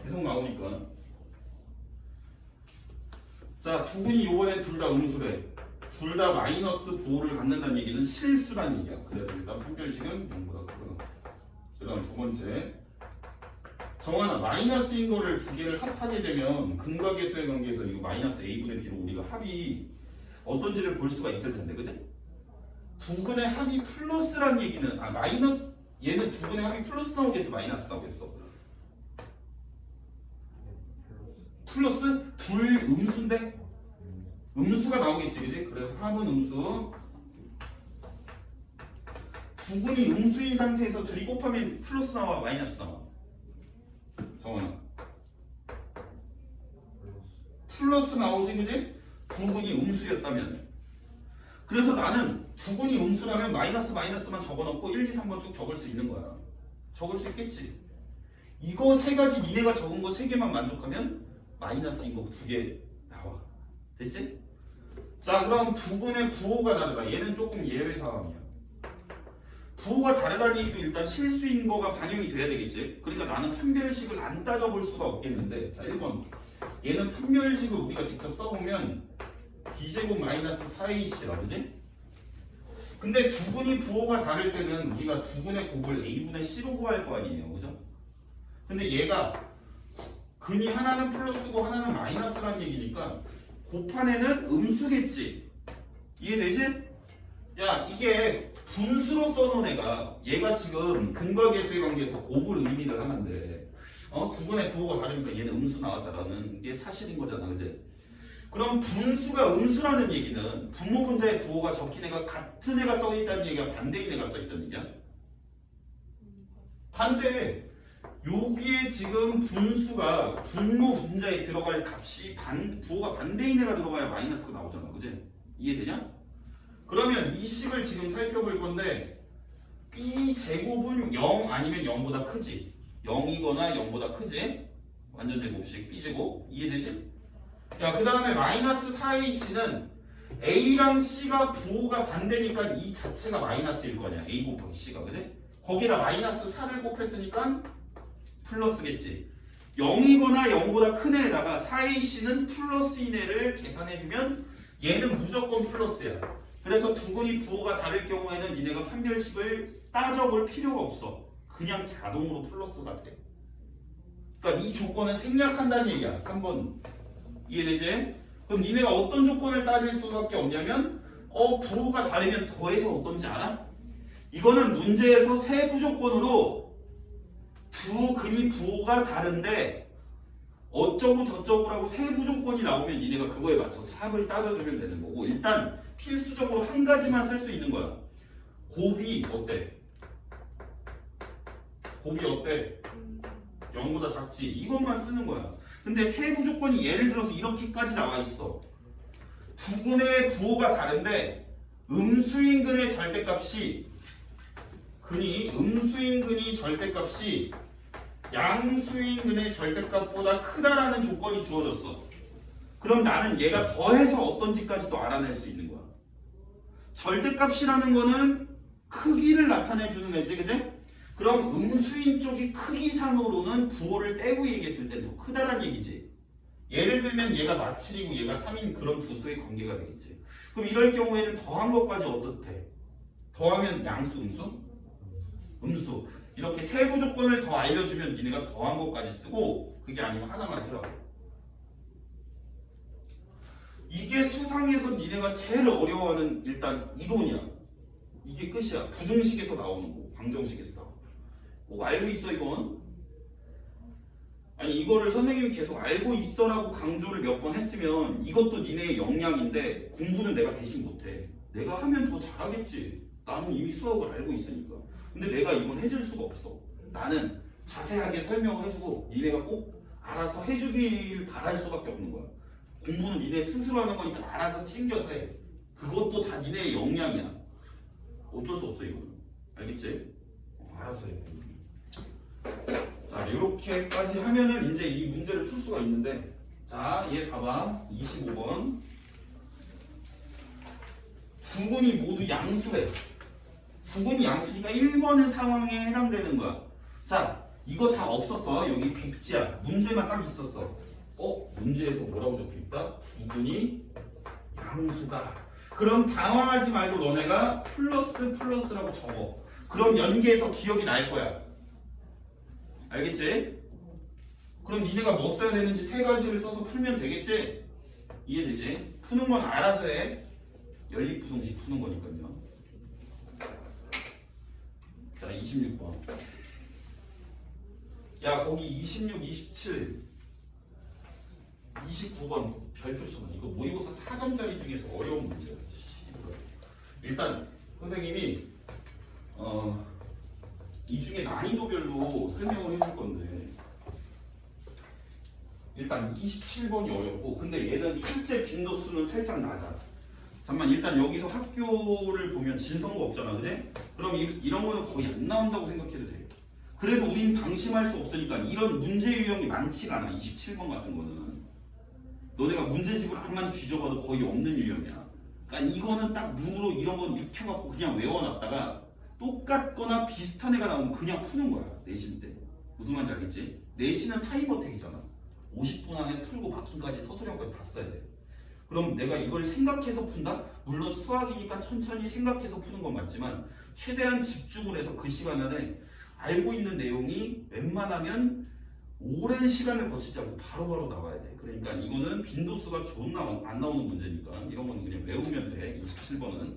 계속 나오니까. 자, 두근이 요번에 둘 다 음수래. 둘 다 마이너스 부호를 갖는다는 얘기는 실수란 얘기야. 그래서 일단 판별식은 0보다 크구나. 그 다음 두 번째. 정하나 마이너스인 거를 두 개를 합하게 되면 근각계수의 관계에서 이거 마이너스 a분의 b로 우리가 합이 어떤지를 볼 수가 있을 텐데, 그지? 두근의 합이 플러스란 얘기는 마이너스 얘는 두근의 합이 플러스 나오겠어, 마이너스 나오겠어? 플러스 둘 음수인데 음수가 나오겠지, 그지? 그래서 합은 음수. 두근이 음수인 상태에서 둘이 곱하면 플러스 나와, 마이너스 나와? 정원아. 플러스 나오지, 그지? 두근이 음수였다면. 그래서 나는 두근이 음수라면 마이너스 마이너스만 적어놓고 1, 2, 3번 쭉 적을 수 있는 거야. 적을 수 있겠지. 이거 세 가지 니네가 적은 거 세 개만 만족하면 마이너스인 거 두 개 나와. 됐지? 자, 그럼 두근의 부호가 다르다. 얘는 조금 예외 사항이야. 부호가 다르다는 얘기도 일단 실수인 거가 반영이 돼야 되겠지. 그러니까 나는 판별식을 안 따져볼 수가 없겠는데, 자 1번 얘는 판별식을 우리가 직접 써보면 b제곱 마이너스 4ac라, 그지? 근데 두근이 부호가 다를 때는 우리가 두근의 곱을 a분의 c로 구할 거 아니에요, 그죠? 근데 얘가 근이 하나는 플러스고 하나는 마이너스라는 얘기니까 곱한에는 음수겠지. 이해되지? 야, 이게 분수로 써놓은 얘가 지금 근각계수의 관계에서 곱을 의미를 하는데 두근의 부호가 다르니까 얘는 음수 나왔다라는 게 사실인 거잖아, 그지? 그럼 분수가 음수라는 얘기는 분모 분자의 부호가 적힌 애가 같은 애가 써있다는 얘기야, 반대인 애가 써있다는 얘기야? 반대. 여기에 지금 분수가 분모 분자에 들어갈 값이 부호가 반대인 애가 들어가야 마이너스가 나오잖아, 그지? 이해되냐? 그러면 이 식을 지금 살펴볼 건데 b 제곱은 0 아니면 0보다 크지? 0이거나 0보다 크지? 완전 제곱식 b 제곱. 이해되지? 야, 그 다음에 마이너스 4ac는 a랑 c가 부호가 반대니까 이 자체가 마이너스일 거냐, a 곱하기 c가, 그지? 거기다 마이너스 4를 곱했으니까 플러스겠지. 0이거나 0보다 큰 애에다가 4ac는 플러스인 애를 계산해주면 얘는 무조건 플러스야. 그래서 두근이 부호가 다를 경우에는 니네가 판별식을 따져볼 필요가 없어. 그냥 자동으로 플러스가 돼. 그러니까 이 조건은 생략한다는 얘기야. 3번 이해되지? 그럼 니네가 어떤 조건을 따질 수밖에 없냐면 부호가 다르면 더해서 어떤지 알아? 이거는 문제에서 세부 조건으로 두 근이 부호가 다른데 어쩌고 저쩌고라고 세부 조건이 나오면 니네가 그거에 맞춰서 합을 따져주면 되는 거고, 일단 필수적으로 한 가지만 쓸 수 있는 거야. 곱이 어때? 곱이 어때? 0보다 작지? 이것만 쓰는 거야. 근데 세부 조건이 예를 들어서 이렇게까지 나와 있어. 두 근의 부호가 다른데 음수인 근의 절대값이 음수인 근이 절대값이 양수인 근의 절대값보다 크다라는 조건이 주어졌어. 그럼 나는 얘가 더해서 어떤지까지도 알아낼 수 있는 거야. 절대값이라는 거는 크기를 나타내주는 애지, 그지? 그럼 음수인 쪽이 크기상으로는 부호를 떼고 얘기했을 때 더 크다란 얘기지. 예를 들면 얘가 마7이고 얘가 3인 그런 두 수의 관계가 되겠지. 그럼 이럴 경우에는 더한 것까지 어떻대? 더하면 양수, 음수? 음수. 이렇게 세부 조건을 더 알려주면 니네가 더한 것까지 쓰고, 그게 아니면 하나만 쓰라고. 이게 수상에서 니네가 제일 어려워하는 일단 이론이야. 이게 끝이야. 부등식에서 나오는 거, 방정식에서 나오는 거. 꼭 알고 있어, 이건. 아니, 이거를 선생님이 계속 알고 있어라고 강조를 몇 번 했으면 이것도 니네의 역량인데 공부는 내가 대신 못해. 내가 하면 더 잘하겠지. 나는 이미 수학을 알고 있으니까. 근데 내가 이건 해줄 수가 없어. 나는 자세하게 설명을 해주고 니네가 꼭 알아서 해주길 바랄 수밖에 없는 거야. 공부는 니네 스스로 하는 거니까 알아서 챙겨서 해. 그것도 다 니네의 역량이야. 어쩔 수 없어, 이거는. 알겠지? 알아서 해. 자, 이렇게까지 하면은 이제 이 문제를 풀 수가 있는데, 자, 얘 봐봐. 25번. 두 근이 모두 양수래. 두 근이 양수니까 1번의 상황에 해당되는 거야. 자, 이거 다 없었어. 여기 백지야. 문제만 딱 있었어. 문제에서 뭐라고 적혀있다? 부분이 양수다. 그럼 당황하지 말고 너네가 플러스라고 적어. 그럼 연계해서 기억이 날 거야. 알겠지? 그럼 니네가 뭐 써야 되는지 세 가지를 써서 풀면 되겠지? 이해되지? 푸는 건 알아서 해. 연립부등식 푸는 거니까요. 자, 26번. 야, 거기 26, 27, 29번 별표 쳐놔. 이거 모의고사 4점짜리 중에서 어려운 문제야. 일단 선생님이 이 중에 난이도별로 설명을 해줄 건데 일단 27번이 어렵고 근데 얘는 출제 빈도수는 살짝 낮아. 잠깐만 일단 여기서 학교를 보면 진성고 없잖아, 그지? 그럼 이런 거는 거의 안 나온다고 생각해도 돼. 그래도 우린 방심할 수 없으니까 이런 문제 유형이 많지가 않아. 27번 같은 거는 너네가 문제집을 암만 뒤져봐도 거의 없는 유형이야. 그러니까 이거는 딱 눈으로 이런 건 익혀갖고 그냥 외워놨다가 똑같거나 비슷한 애가 나오면 그냥 푸는 거야. 내신 때 무슨 말인지 알겠지? 내신은 타임어택이잖아. 50분 안에 풀고 마킹까지 서술형까지 다 써야 돼. 그럼 내가 이걸 생각해서 푼다? 물론 수학이니까 천천히 생각해서 푸는 건 맞지만 최대한 집중을 해서 그 시간 안에 알고 있는 내용이 웬만하면 오랜 시간을 거치지 않고 바로바로 나와야 돼. 그러니까 이거는 빈도수가 안 나오는 문제니까 이런 건 그냥 외우면 돼. 27번은.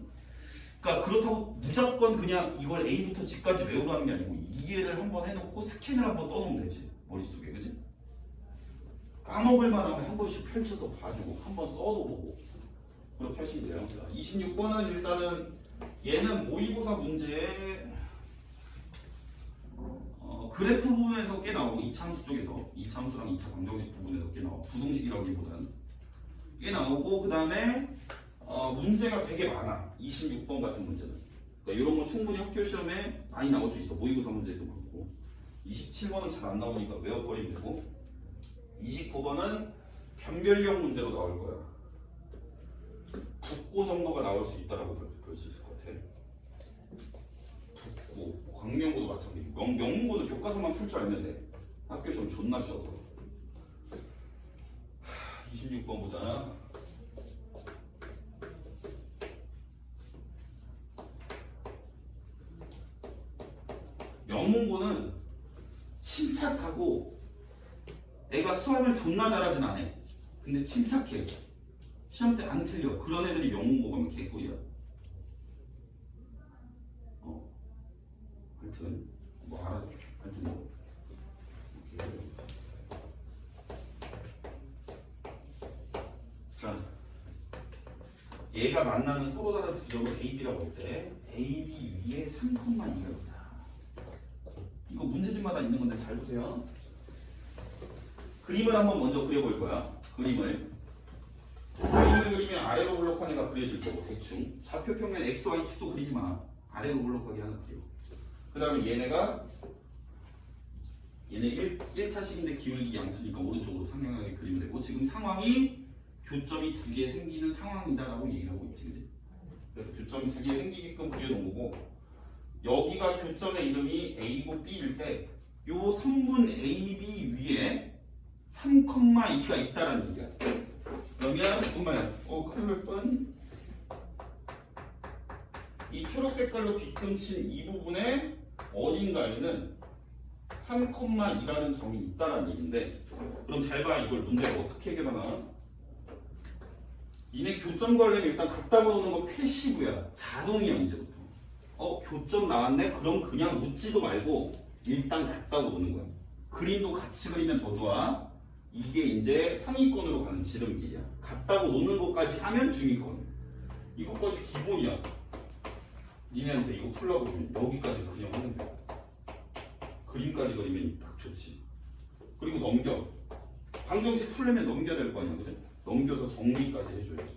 그러니까 그렇다고 무조건 그냥 이걸 A부터 G까지 외우라는 게 아니고 이해를 한번 해놓고 스캔을 한번 떠놓으면 되지. 머릿속에. 그지? 까먹을 만하면 한 번씩 펼쳐서 봐주고 한번 써도 보고 그렇게 하시면 돼요. 자, 26번은 일단은 얘는 모의고사 문제에 그래프 부분에서 꽤 나오고 이차함수 쪽에서 이차함수랑 이차 방정식 부분에서 꽤 나오고 부등식이라기보다는 꽤 나오고 그 다음에 문제가 되게 많아. 26번 같은 문제는. 그러니까 이런 거 충분히 학교 시험에 많이 나올 수 있어. 모의고사 문제도 그렇고 27번은 잘 안 나오니까 외워버리면 되고 29번은 변별력 문제로 나올 거야. 국고 정도가 나올 수 있다라고 볼 수 있을 것 같아. 국고, 광명고도 마찬가지. 명문고도 교과서만 풀 줄 알면 돼. 학교 시험 존나 쉬워서. 26번 보자. 명문고는 침착하고 애가 수학을 존나 잘하진 않아. 근데 침착해. 시험 때 안 틀려. 그런 애들이 명문고 가면 개꿀이야. 하여튼 뭐 알아. 하여튼 뭐 자, 얘가 만나는 서로 다른 두 점을 A, B라고 할 때 A, B 위에 3,2가 이거 문제집마다 있는 건데 잘 보세요. 그림을 한번 먼저 그려볼 거야. 그림을 그리면 아래로 볼록한 애가 그려질 거고 대충 좌표평면 X, Y 축도 그리지 마. 아래로 볼록하게 하나 그려. 그 다음에 얘네 1차식인데 기울기 양수니까 오른쪽으로 상향하게 그리면 되고 지금 상황이 교점이 두 개 생기는 상황이다라고 얘기를 하고 있지, 그지? 그래서 교점이 두 개 생기게끔 그려놓은 거고 여기가 교점의 이름이 A고 B일 때 요 선분 AB 위에 3,2가 있다라는 얘기야. 그러면 잠깐만요. 큰일 뻔. 이 초록 색깔로 빗금친 이 부분에 어딘가에는 3,2라는 점이 있다라는 얘기인데 그럼 잘 봐. 이걸 문제를 어떻게 해결하나? 이네 교점 관련이 일단 갖다 놓는 건 패시브야. 자동이야 이제부터. 교점 나왔네? 그럼 그냥 묻지도 말고 일단 갖다 놓는 거야. 그림도 같이 그리면 더 좋아. 이게 이제 상위권으로 가는 지름길이야. 갖다고 놓는 것까지 하면 중위권. 이것까지 기본이야. 니네한테 이거 풀라고 그러면 여기까지 그냥 하는 거야. 그림까지 그리면 딱 좋지. 그리고 넘겨. 방정식 풀려면 넘겨야 될 거 아니야, 그죠? 넘겨서 정리까지 해줘야지.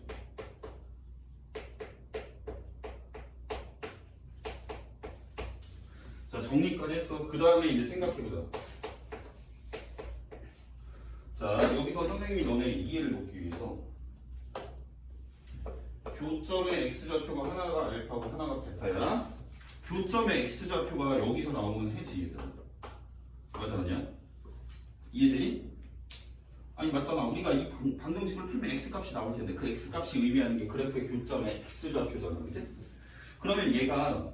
자, 정리까지 했어. 그 다음에 이제 생각해보자. 자, 여기서 선생님이 너네 이해를 돕기 위해서 교점의 x좌표가 하나가 알파고 하나가 베타야. 교점의 x좌표가 여기서 나오는 해지 얘들아. 맞아, 아니야? 이해되니? 아니 맞잖아. 우리가 이 방정식을 풀면 x값이 나올 텐데 그 x값이 의미하는 게 그래프의 교점의 x좌표잖아, 그지? 그러면 얘가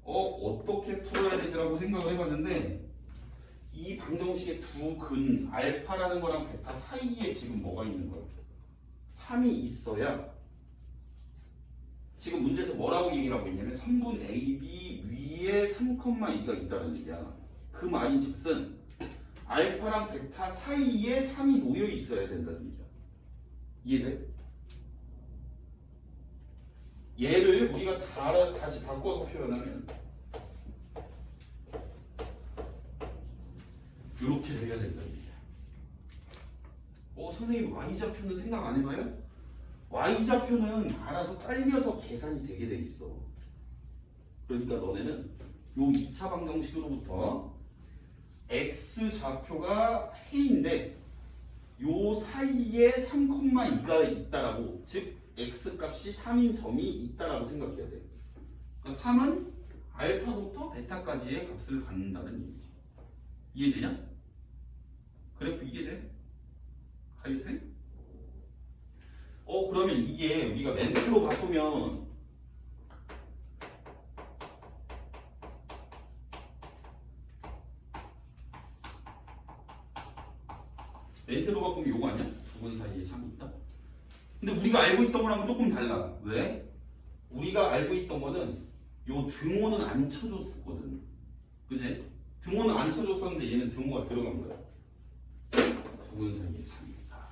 어떻게 풀어야 되지라고 생각을 해봤는데 이 방정식의 두 근 알파라는 거랑 베타 사이에 지금 뭐가 있는 거야? 3이 있어야 지금 문제에서 뭐라고 얘기를 하고 있냐면 선분 AB 위에 3,2가 있다는 얘기야. 그 말인 즉슨 알파랑 베타 사이에 3이 놓여 있어야 된다는 얘기야. 이해돼? 얘를 우리가 다시 바꿔서 표현하면 이렇게 돼야 된다는 얘기야. 선생님 y좌표는 생각 안 해봐요? y좌표는 알아서 딸려서 계산이 되게 돼 있어. 그러니까 너네는 요 2차 방정식으로부터 x좌표가 해인데 요 사이에 3,2가 있다라고, 즉 x값이 3인 점이 있다라고 생각해야 돼. 그러니까 3은 알파부터 베타까지의 값을 갖는다는 얘기지. 이해되냐? 그래프 이해돼? 가이돼? 그러면 이게 우리가 멘트로 바꾸면 요거 아니야? 두 근 사이에 3이 있다? 근데 우리가 알고 있던 거랑 조금 달라. 왜? 우리가 알고 있던 거는 요 등호는 안 쳐줬었거든. 그치? 등호는 안 쳐줬었는데 얘는 등호가 들어간 거야. 두 근 사이에 3이 있다.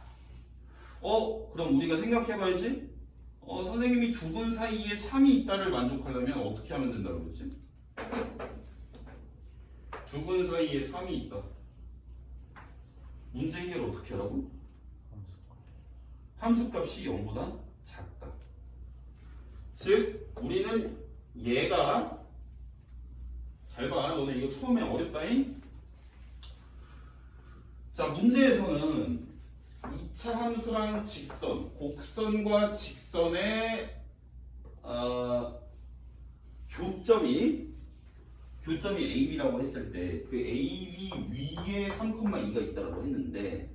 그럼 우리가 생각해봐야지. 선생님이 두 근 사이에 3이 있다를 만족하려면 어떻게 하면 된다고 그랬지? 두 근 사이에 3이 있다. 문제 해결 어떻게 하라고? 함수값이 0보다 작다. 즉 우리는 얘가, 잘 봐, 너네 이거 처음에 어렵다잉? 자, 문제에서는 2차 함수랑 직선, 곡선과 직선의 교점이 AB라고 했을 때 그 AB 위에 3,2가 있다라고 했는데,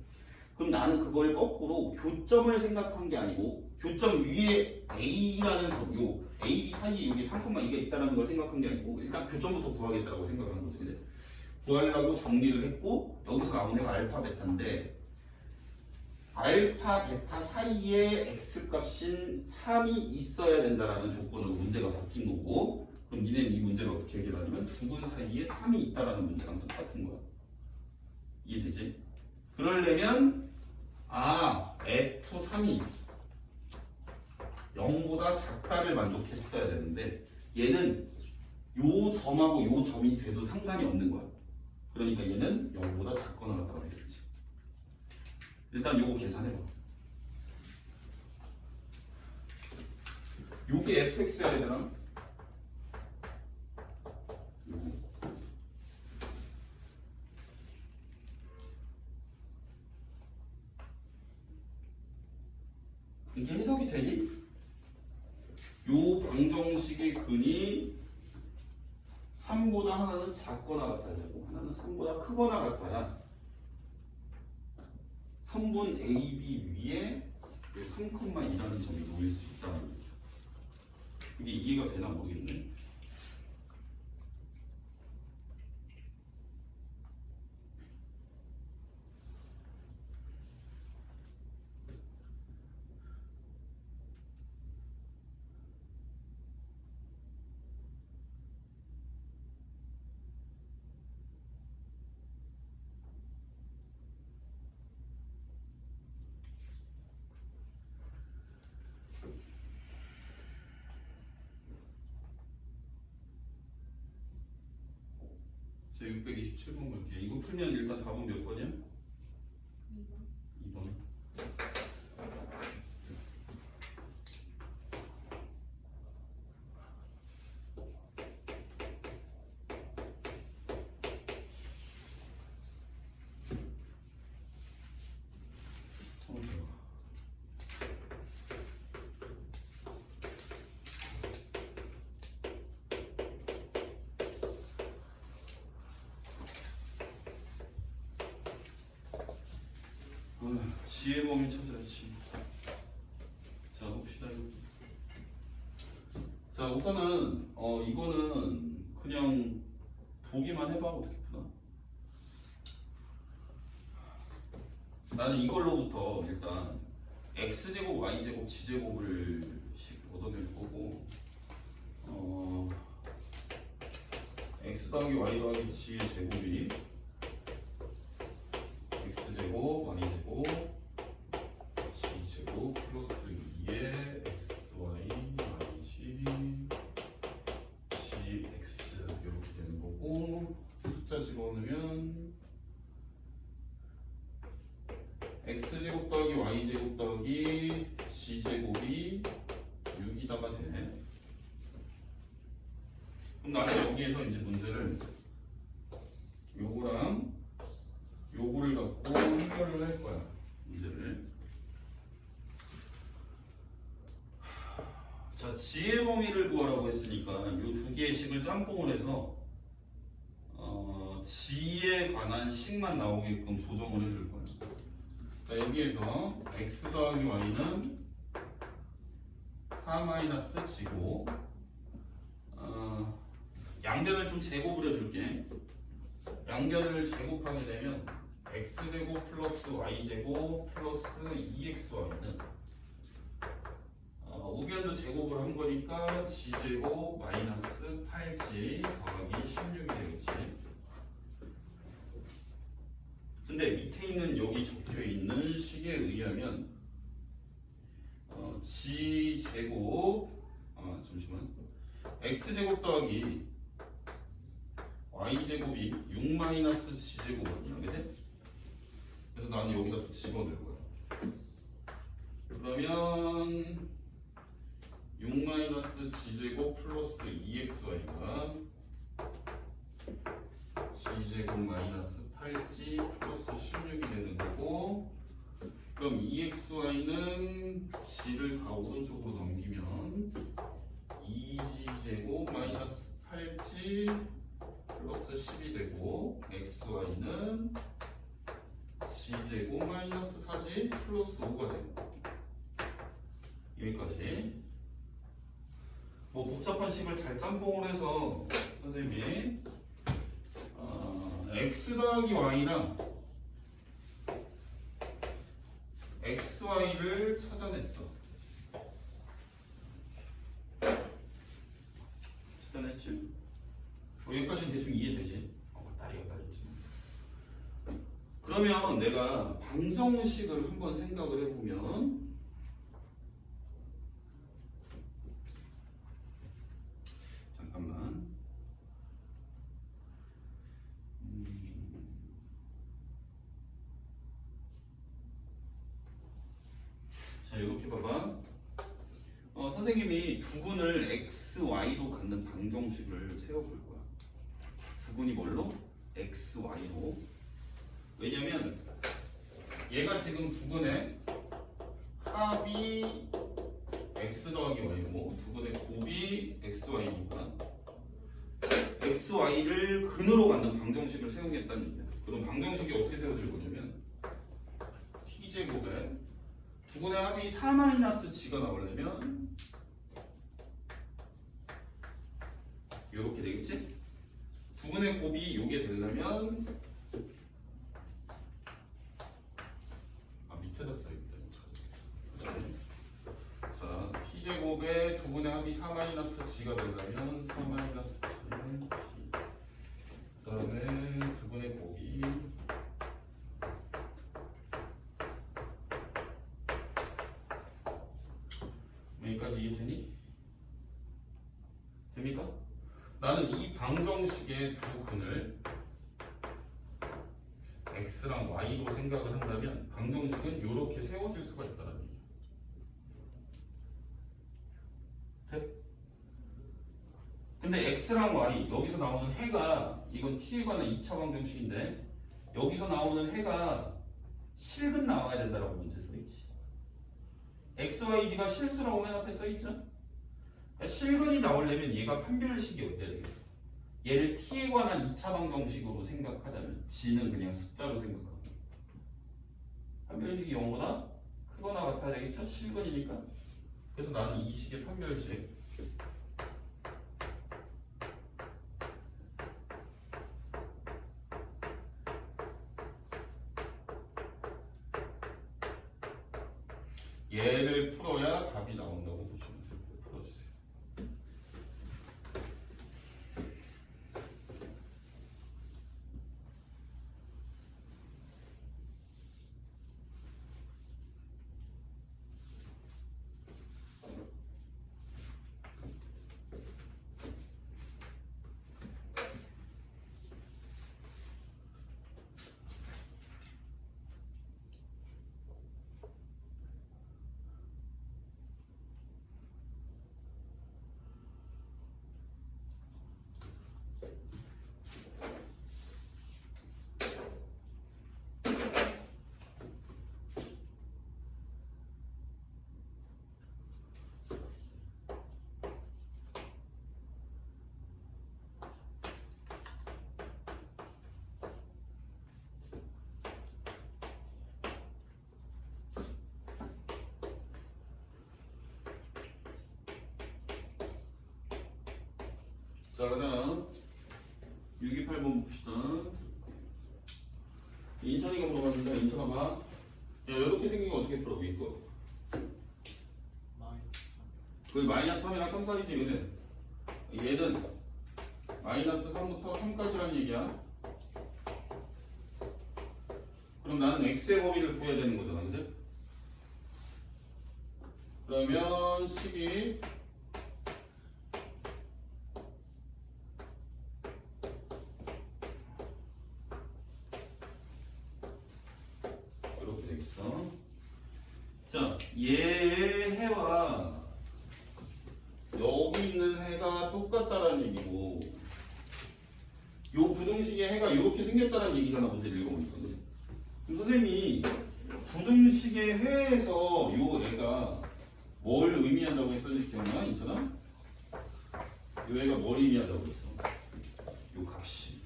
그럼 나는 그걸 거꾸로 교점을 생각한 게 아니고 교점 위에 A라는 점, 요 AB 사이에 여기 3,2가 있다는 걸 생각한 게 아니고 일단 교점부터 구하겠다라고 생각한 거죠. 그죠? 구하려고 정리를 했고 여기서 나온 애가 알파 베타인데 알파 베타 사이에 x값인 3이 있어야 된다라는 조건으로 문제가 바뀐 거고, 그럼 니네는 이 문제를 어떻게 해결하냐면 두 근 사이에 3이 있다라는 문제랑 똑같은 거야. 이해되지? 그러려면 F3이 0보다 작다를 만족했어야 되는데 얘는 요 점하고 요 점이 돼도 상관이 없는 거야. 그러니까 얘는 0보다 작거나 같다가 되겠지. 일단 요거 계산해봐. 요게 fx야 되나? 요거. 이게 해석이 되니? 요 방정식의 근이 3보다 하나는 작거나 같아야 되고 하나는 3보다 크거나 같아야 선분 AB 위에 3,2라는 점이 놓일 수 있다는 얘기야. 이게 이해가 되나 모르겠네. 자, 627번 볼게요. 이거 풀면 일단 답은 몇 번이야? 2번. 지의 범위 찾아야지. 자 봅시다. 자 우선은 이거는 그냥 보기만 해봐. 어떻게 푸나? 나는 이걸로부터 일단 x제곱, y제곱, g제곱을 얻어낼 거고 x 더하기 y 더하기 g의 제곱이 x제곱, y제곱, g제곱 플러스 2의 xy, yg, gx 이렇게 되는 거고 숫자 집어넣으면 x제곱 더하기 y제곱 더하기 g제곱이 6이다가 되네. 그럼 나는 여기에서 이제 문제를 요거랑 요거를 갖고 해결을 할 거야. 문제를. 자, g의 범위를 구하라고 했으니까 요 두 개의 식을 짬뽕을 해서 g에 관한 식만 나오게끔 조정을 해줄 거야. 자, 여기에서 x 더하기 y는 4-g고 양변을 좀 제곱을 해줄게. 양변을 제곱하게 되면 x제곱 플러스 y제곱 플러스 2xy는 우변도 제곱을 한 거니까 g제곱 마이너스 8g 더하기 16이 되겠지. 근데 밑에 있는 여기 적혀 있는 식에 의하면 g제곱 잠시만 x제곱 더하기 y제곱이 6-g제곱 아니야, 그치? 그래서 나는 여기다 또 집어넣을 거야. 그러면 6-g제곱 플러스 2xy가 g제곱 마이너스 8g 플러스 16이 되는 거고, 그럼 2xy는 g를 다 오른쪽으로 넘기면 2g제곱 마이너스 8g 플러스 10이 되고, xy는 g제곱 마이너스 4g 플러스 5가 되는 거. 여기까지. 뭐 복잡한 식을 잘 짬뽕을 해서 선생님이 x 더하기 y랑 xy를 찾아냈어. 찾아냈죠? 여기까지는 대충 이해되지? 다리가 다르지. 그러면 내가 방정식을 한번 생각을 해보면 잠깐만. 자, 이렇게 봐봐. 선생님이 두근을 x, y로 갖는 방정식을 세워볼 거야. 두근이 뭘로? x, y로. 왜냐면 얘가 지금 두근의 합이 x 더하기 y고 두근의 곱이 x, y니까 x, y를 근으로 갖는 방정식을 세우겠다는 얘기야. 그럼 방정식이 어떻게 세워질 거냐면 t제곱에 두근의 합이 4-g가 나오려면 이렇게 되겠지? 두근의 곱이 요게 되려면 밑에다 써야겠다. 자, t제곱에 두근의 합이 4-g가 되려면 4-g 그 다음에 두근의 곱이 여기까지 이해되니? 됩니까? 나는 이 방정식의 두 근을 x랑 y로 생각을 한다면 방정식은 이렇게 세워질 수가 있다는 얘기야. 돼? 근데 x랑 y 여기서 나오는 해가 이건 t에 관한 2차 방정식인데 여기서 나오는 해가 실근 나와야 된다라고 문제 써있지. x, y, g가 실수라고 맨 앞에 써있죠. 그러니까 실근이 나오려면 얘가 판별식이 어때야 되겠어? 얘를 t에 관한 2차 방정식으로 생각하자면 g는 그냥 숫자로 생각하고 판별식이 0보다 크거나 같아야 되겠죠? 실근이니까. 그래서 나는 이 식의 판별식 얘를 풀어야 답이 나온다고 보시면 돼요. 풀어주세요. 자, 그 다음 628번 봅시다. 인천이가 물어봤는데 인천아 봐. 야, 이렇게 생긴 거 어떻게 풀어? 이거 그 마이너스 3이랑 3 사이지 이거는. 얘는 마이너스 3부터 3까지라는 얘기야. 그럼 나는 x의 범위를 구해야 되는 거잖아, 그지? 그러면 식이 이렇게 되겠어. 자, 얘의 해와 여기 있는 해가 똑같다라는 얘기고, 요 부등식의 해가 이렇게 생겼다는 얘기잖아. 문제를 읽어보니까. 그럼 선생님이 부등식의 해에서 요 애가 뭘 의미한다고 했었지? 기억나? 인천아? 요 애가 뭘 의미한다고 했어? 요 값이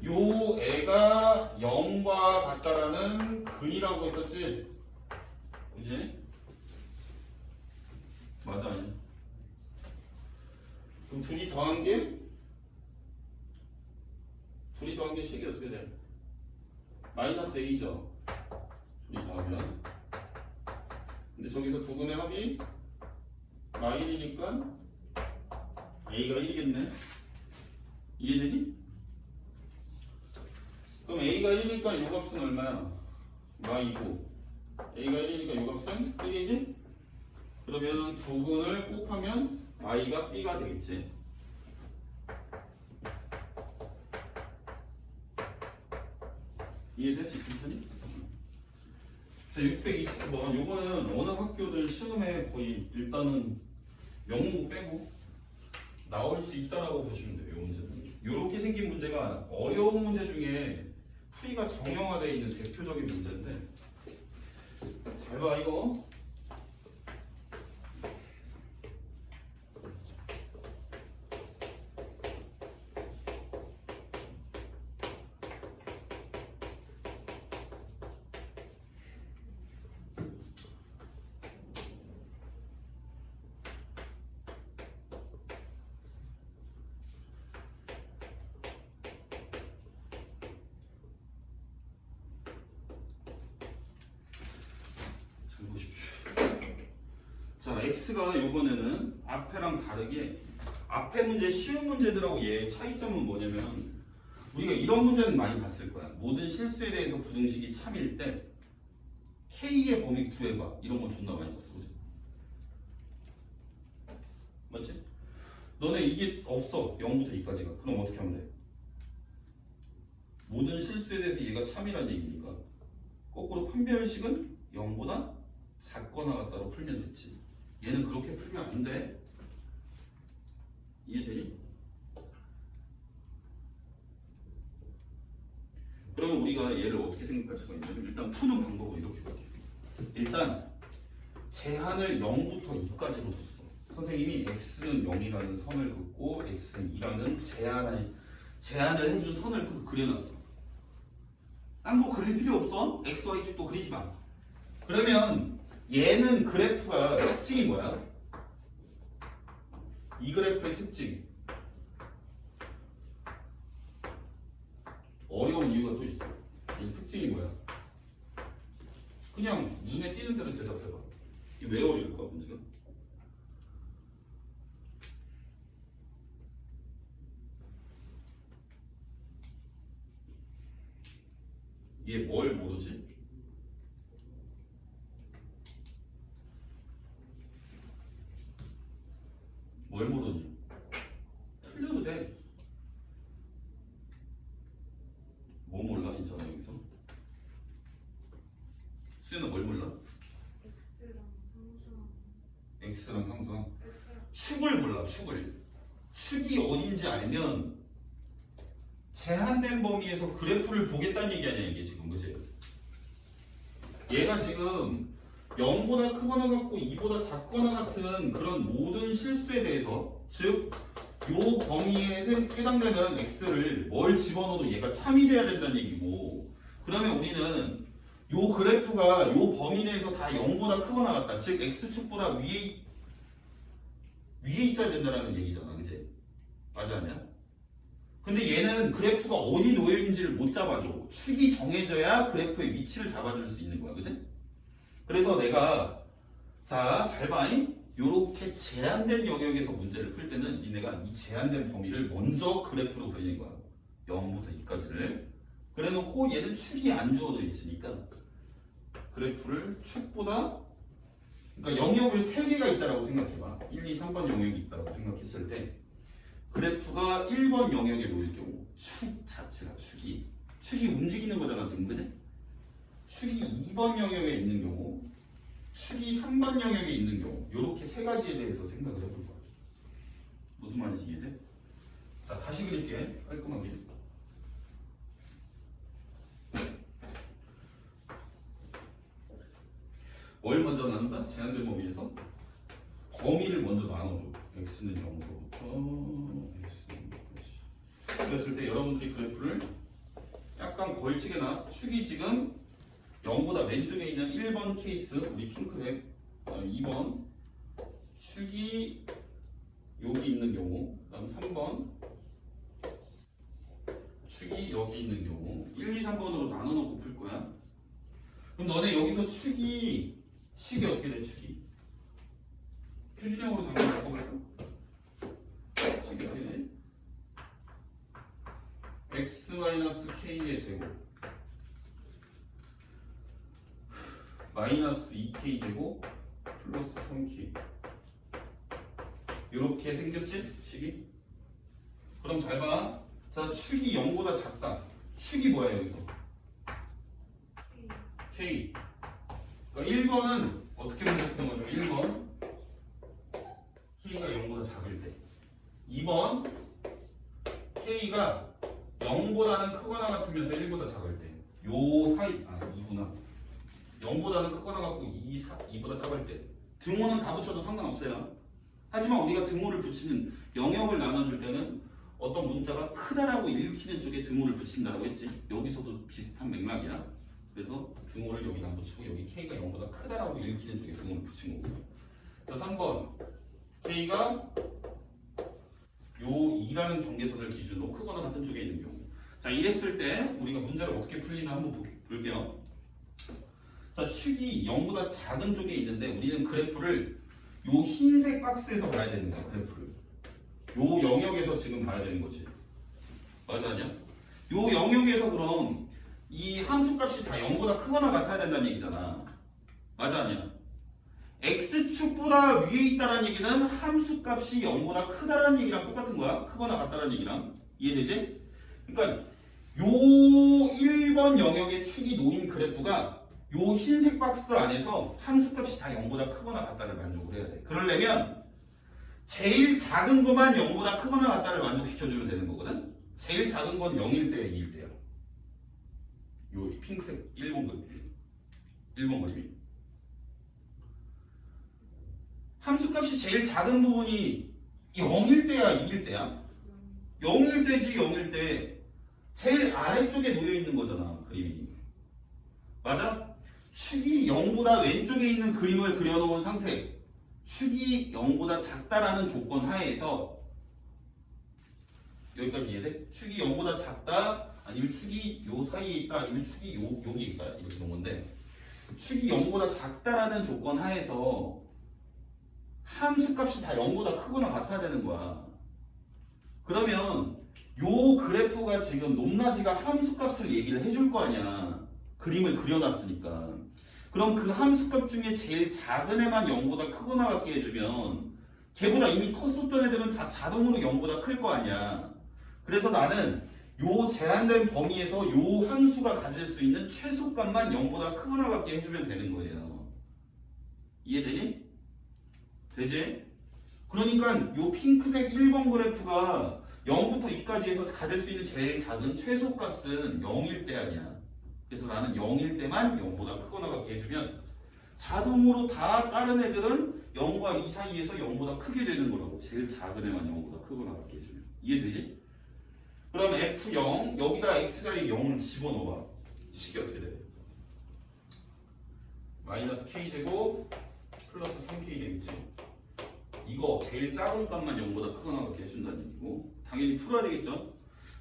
요 애가 0과 같다라는 근이라고 했었지? 그지? 맞아, 아니야? 그럼 둘이 더한 게 식이 어떻게 돼? 마이너스 a죠. 둘이 더하면. 근데 저기서 두 근의 합이 마이너니까 a가 1이겠네. 이해되니? 그럼 a가 1이니까 요 값은 얼마야? y고 a가 1이니까 요 값은 1이지? 그러면 두 근을 곱하면 y가 b가 되겠지. 이해되지? 괜찮니? 자, 629번. 요거는 어느 학교들 시험에 거의 일단은 영문 빼고 나올 수 있다라고 보시면 돼요. 이 문제는. 이렇게 생긴 문제가 어려운 문제 중에 풀이가 정형화되어 있는 대표적인 문제인데, 잘 봐 이거. 자, x가 요번에는 앞에랑 다르게 앞에 문제 쉬운 문제들하고 얘 차이점은 뭐냐면, 우리가 이런 문제는 많이 봤을 거야. 모든 실수에 대해서 부등식이 참일 때 k의 범위 구해봐. 이런 거 존나 많이 봤어, 그지? 맞지? 너네 이게 없어. 0부터 2까지가. 그럼 어떻게 하면 돼? 모든 실수에 대해서 얘가 참이란 얘기니까 거꾸로 판별식은 0보다 작거나 같다로 풀면 됐지. 얘는 그렇게 풀면 안 돼. 이해되니? 그러면 우리가 얘를 어떻게 생각할 수가 있냐면, 일단 푸는 방법을 이렇게 볼게요. 일단 제한을 0부터 2까지로 뒀어. 선생님이 x는 0이라는 선을 긋고 x는 2라는 제한을 해준 선을 그려놨어. 딱 딴 거 그릴 필요 없어. XY축도 그리지 마. 그러면 얘는 그래프가 특징이 뭐야? 이 그래프의 특징. 어려운 이유가 또 있어. 이 특징이 뭐야? 그냥 눈에 띄는 대로 대답해봐. 이게 왜 어려울까, 문제가? 얘 뭘 모르지? 뭘 모르니? 틀려도 돼. 뭐 몰라, 진짜 여기서? 수연아 뭘 몰라? X랑 상수항. 축을 몰라, 축을. 축이 어딘지 알면 제한된 범위에서 그래프를 보겠다는 얘기 아니야, 이게 지금, 그치? 얘가 지금 0보다 크거나 같고 2보다 작거나 같은 그런 모든 실수에 대해서, 즉 요 범위에 해당되는 x를 뭘 집어넣어도 얘가 참이 돼야 된다는 얘기고, 그러면 우리는 요 그래프가 요 범위 내에서 다 0보다 크거나 같다, 즉 x축보다 위에 있어야 된다는 얘기잖아, 그치? 맞지 않냐? 근데 얘는 그래프가 어디 놓여있는지를 못 잡아줘. 축이 정해져야 그래프의 위치를 잡아줄 수 있는 거야, 그치? 그래서 내가, 자, 잘 봐잉? 요렇게 제한된 영역에서 문제를 풀 때는 니네가 이 제한된 범위를 먼저 그래프로 그리는 거야. 0부터 2까지를. 그래 놓고 얘는 축이 안 주어져 있으니까 그래프를 축보다, 그러니까 영역을 3개가 있다라고 생각해봐. 1, 2, 3번 영역이 있다라고 생각했을 때 그래프가 1번 영역에 놓일 경우, 축 자체가 축이 움직이는 거잖아, 지금, 그지? 축이 2번 영역에 있는 경우, 축이 3번 영역에 있는 경우, 요렇게 3가지에 대해서 생각을 해볼 거야. 무슨 말인지 이해돼? 자, 다시 그릴게, 깔끔하게. 뭘 먼저 나눈다? 제한된 범위에서 범위를 먼저 나눠줘. x는 0서부터 x는 몇이. 그랬을 때 여러분들이 그래프를 약간 걸치게나, 축이 지금 0보다 왼쪽에 있는 1번 케이스, 우리 핑크색, 2번 축이 여기 있는 경우, 그 다음 3번 축이 여기 있는 경우 1, 2, 3번으로 나눠놓고 풀 거야. 그럼 너네 여기서 식이 어떻게 돼? 축이 표준형으로 잠깐 바꿔볼까? 식이 어떻게 돼? x-k의 제곱 마이너스 2k 제곱 플러스 3k, 이렇게 생겼지? 식이? 그럼 잘 봐. 자, 축이 0보다 작다. 축이 뭐야 여기서? k. 그러니까 1번은 어떻게 분석하는 거냐면 1번 k가 0보다 작을 때, 2번 k가 0보다는 크거나 같으면서 1보다 작을 때, 요 사이, 2구나. 0보다는 크거나 같고 2보다 작을 때 등호는 다 붙여도 상관없어요. 하지만 우리가 등호를 붙이는, 영역을 나눠줄 때는 어떤 문자가 크다라고 읽히는 쪽에 등호를 붙인다고 했지. 여기서도 비슷한 맥락이야. 그래서 등호를 여기 안 붙이고 여기 k가 0보다 크다라고 읽히는 쪽에 등호를 붙인 거고. 자, 3번 k가 요 2라는 경계선을 기준으로 크거나 같은 쪽에 있는 경우. 자, 이랬을 때 우리가 문제를 어떻게 풀리나 한번 볼게요. 자, 축이 0보다 작은 쪽에 있는데 우리는 그래프를 요 흰색 박스에서 봐야 되는 거야. 그래프를 요 영역에서 지금 봐야 되는 거지. 맞지 않냐? 요 영역에서 그럼 이 함수값이 다 0보다 크거나 같아야 된다는 얘기잖아. 맞지 않냐? x축보다 위에 있다는 얘기는 함수값이 0보다 크다라는 얘기랑 똑같은 거야. 크거나 같다는 얘기랑. 이해되지? 그러니까 요 1번 영역의 축이 놓인 그래프가 요 흰색 박스 안에서 함수값이 다 0보다 크거나 같다를 만족을 해야 돼. 그러려면 제일 작은 것만 0보다 크거나 같다를 만족시켜주면 되는 거거든. 제일 작은 건 0일 때야, 2일 때야. 요 핑크색 1번 그림이. 함수값이 제일 작은 부분이 0일 때야, 2일 때야? 0일 때지, 0일 때. 제일 아래쪽에 놓여 있는 거잖아, 그림이. 맞아? 축이 0보다 왼쪽에 있는 그림을 그려놓은 상태, 축이 0보다 작다라는 조건 하에서 여기까지 이해돼? 축이 0보다 작다 아니면 축이 요 사이에 있다 아니면 축이 여기 있다 이렇게 놓은 건데, 축이 0보다 작다라는 조건 하에서 함수값이 다 0보다 크거나 같아야 되는 거야. 그러면 요 그래프가 지금 높낮이가 함수값을 얘기를 해줄 거 아니야. 그림을 그려놨으니까. 그럼 그 함수값 중에 제일 작은 애만 0보다 크거나 같게 해주면 걔보다 이미 컸었던 애들은 다 자동으로 0보다 클 거 아니야. 그래서 나는 요 제한된 범위에서 요 함수가 가질 수 있는 최소값만 0보다 크거나 같게 해주면 되는 거예요. 이해되니? 되지? 그러니까 요 핑크색 1번 그래프가 0부터 2까지 해서 가질 수 있는 제일 작은 최소값은 0일 때 아니야. 그래서 나는 0일 때만 0보다 크거나 같게 해주면 자동으로 다 다른 애들은 0과 2 사이에서 0보다 크게 되는 거라고. 제일 작은 애만 0보다 크거나 같게 해주면. 이해되지? 그럼 F0 여기다 X자리에 0을 집어넣어봐. 식이 어떻게 돼? 마이너스 K제곱 플러스 3K 되겠지. 이거 제일 작은 값만 0보다 크거나 같게 해준다는 얘기고 당연히 풀어야 되겠죠.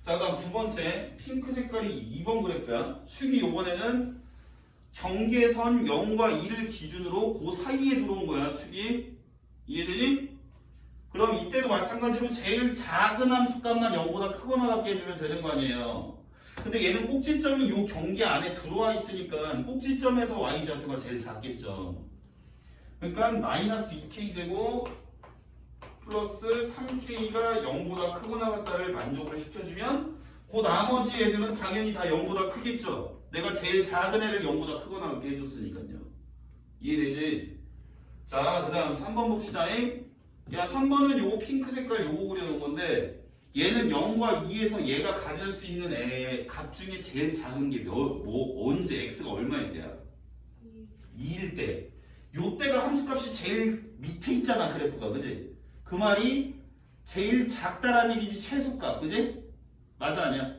자, 다음 두 번째 핑크 색깔이 2번 그래프야. 축이 요번에는 경계선 0과 2를 기준으로 그 사이에 들어온 거야. 축이 이해되니? 그럼 이때도 마찬가지로 제일 작은 함수값만 0보다 크거나 같게 해주면 되는 거 아니에요. 근데 얘는 꼭지점이 요 경계 안에 들어와 있으니까 꼭지점에서 y좌표가 제일 작겠죠. 그러니까 마이너스 2k제곱 플러스 3k가 0보다 크거나 같다를 만족을 시켜주면 그 나머지 애들은 당연히 다 0보다 크겠죠. 내가 제일 작은 애를 0보다 크거나 같게 해줬으니까요. 이해되지? 자, 그 다음 3번 봅시다. 야, 3번은 요거 핑크 색깔 요거 그려놓은 건데 얘는 0과 2에서 얘가 가질 수 있는 애 값 중에 제일 작은 게 언제 x가 얼마일 때야? 2일 때. 요 때가 함수값이 제일 밑에 있잖아, 그래프가. 그지? 그 말이 제일 작다라는 얘기지, 최소값. 그지? 맞아, 아니야?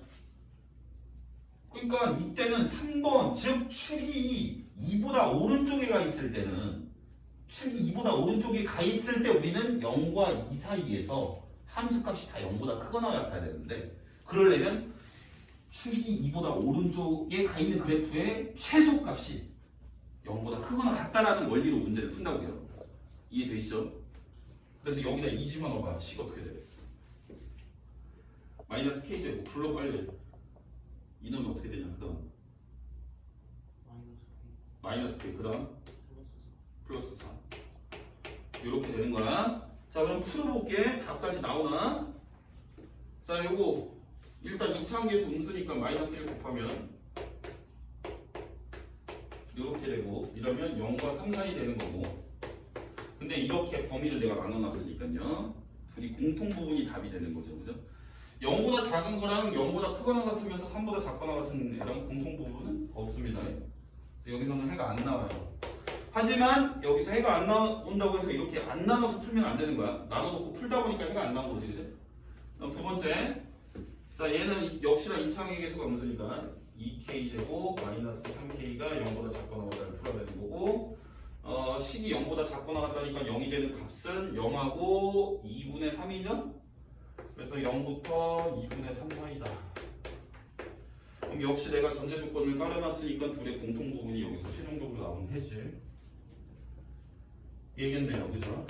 그러니까 이때는 3번, 즉 축이 2보다 오른쪽에 가 있을 때는 축이 2보다 오른쪽에 가 있을 때 우리는 0과 2 사이에서 함수값이 다 0보다 크거나 같아야 되는데, 그러려면 축이 2보다 오른쪽에 가 있는 그래프의 최소값이 0보다 크거나 같다라는 원리로 문제를 푼다고요. 이해되시죠? 그래서 여기다 2 집어넣어봐. 식 어떻게 돼? 마이너스 k제곱 불러 빨리. 이놈이 어떻게 되냐? 그 다음 마이너스 k 그 다음 플러스 4 이렇게 되는 거야. 자, 그럼 풀어볼게. 답까지 나오나? 자, 요거 일단 2차함계수 음수니까 마이너스 1 곱하면 이렇게 되고, 이러면 0과 3 사이 되는 거고, 근데 이렇게 범위를 내가 나눠놨으니까요 둘이 공통 부분이 답이 되는 거죠. 그죠? 0보다 작은 거랑 0보다 크거나 같으면서 3보다 작거나 같은 애랑 공통 부분은 없습니다. 여기서는 해가 안 나와요. 하지만 여기서 해가 안 나온다고 해서 이렇게 안 나눠서 풀면 안 되는 거야. 나눠놓고 풀다 보니까 해가 안 나온 거지. 그죠? 그럼 두 번째, 자, 얘는 역시나 2차항의 계수가 음수니까 2k제곱 마이너스 3k가 0보다 작거나 같다를 풀어야 되는 거고, 식이 0보다 작거나 같다니까 0이 되는 값은 0하고 2분의 3이죠? 그래서 0부터 2분의 3 사이다. 그럼 역시 내가 전제 조건을 깔아놨으니까 둘의 공통 부분이 여기서 최종적으로 나오는 해지. 얘겠네요. 그죠?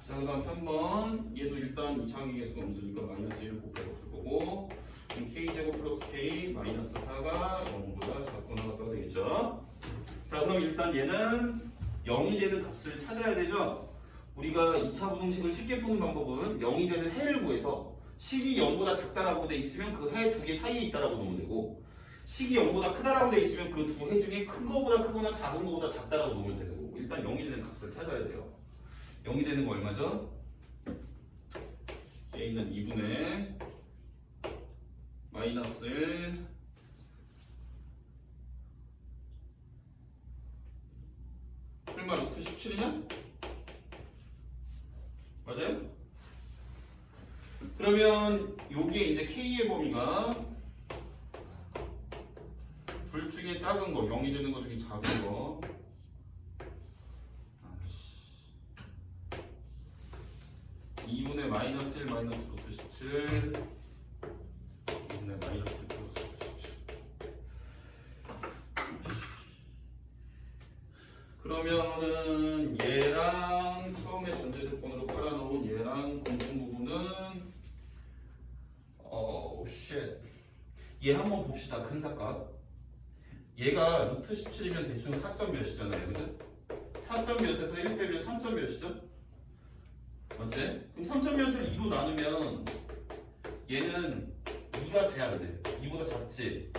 자, 그 다음 3번. 얘도 일단 2차항의 계수가 음수니까 마이너스 1 곱해서 풀 거고, 그럼 k제곱 플러스 k 마이너스 4가 0보다 작거나 같다가 되겠죠? 자, 그럼 일단 얘는 0이 되는 값을 찾아야 되죠? 우리가 2차 부등식을 쉽게 푸는 방법은 0이 되는 해를 구해서 식이 0보다 작다라고 돼 있으면 그 해 두 개 사이에 있다라고 놓으면 되고, 식이 0보다 크다라고 돼 있으면 그 두 해 중에 큰 거보다 크거나 작은 거보다 작다라고 놓으면 되고, 일단 0이 되는 값을 찾아야 돼요. 0이 되는 거 얼마죠? A는 2분의 마이너스 1 설마 루트 17이냐? 맞아요? 그러면 요게 이제 K의 범위가 둘 중에 작은 거 0이 되는 것 중에 작은 거 2분의 마이너스 1 마이너스 루트 17 2분의 마이너스 1 플러스 루트 17 그러면은 얘랑 처음에 전제 조건으로 깔아놓은 얘랑 공통 부분은 쉣. 얘 한번 봅시다. 큰 삭각. 얘가 루트 17이면 대충 4점 몇이잖아요, 그죠? 4점 몇에서 1 빼면 3점 몇이죠? 맞지? 그럼 3점 몇을 2로 나누면 얘는 2가 돼야 돼. 2보다 작지?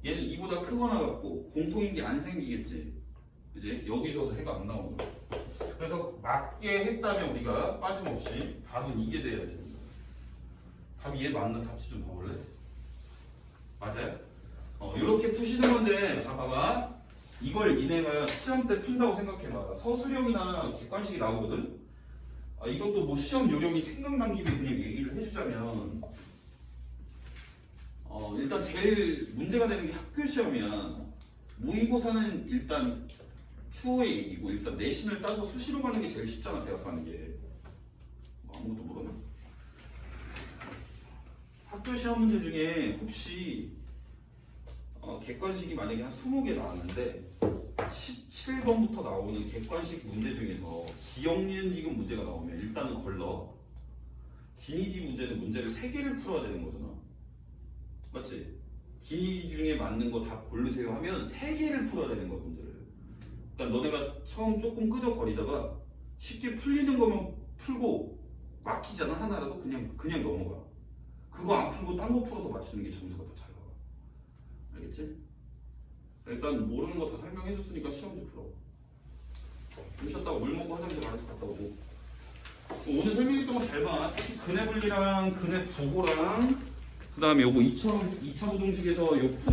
얘는 2보다 크거나 같고 공통인 게 안 생기겠지? 그지? 여기서도 해가 안 나오는 거야. 그래서 맞게 했다면 우리가 빠짐없이 답은 이게 돼야 됩니다. 답이 얘 맞나? 답지 좀 봐볼래? 맞아요? 이렇게 푸시는 건데, 자 봐봐. 이걸 니네가 시험 때 푼다고 생각해봐. 서술형이나 객관식이 나오거든? 이것도 뭐 시험 요령이 생각난 김에 그냥 얘기를 해주자면, 일단 제일 문제가 되는 게 학교 시험이야. 모의고사는 일단 추후의 얘기고, 일단 내신을 따서 수시로 가는 게 제일 쉽잖아, 대학 가는 게. 아무것도 모르나? 학교 시험 문제 중에 혹시 객관식이 만약에 한 20개 나왔는데 17번부터 나오는 객관식 문제 중에서 기억, 니은, 디귿 문제가 나오면 일단은 걸러. 기니디 문제는 문제를 3개를 풀어야 되는 거잖아. 맞지? 기니디 중에 맞는 거 답 고르세요 하면 3개를 풀어야 되는 거야, 문제를. 그러니까 너네가 처음 조금 끄적거리다가 쉽게 풀리는 거면 풀고 막히잖아, 하나라도 그냥 넘어가. 그거 안 풀고 딴 거 풀어서 맞추는 게 점수가 더 잘 나와. 알겠지? 일단 모르는 거 다 설명해줬으니까 시험 좀 풀어. 좀 쉬었다가 물 먹고 화장실 가서 갔다 오고. 오늘 설명했던 거 잘 봐. 특히 근해 분리랑 근해 부호랑 그 다음에 요거 2차 부등식에서 요 푸는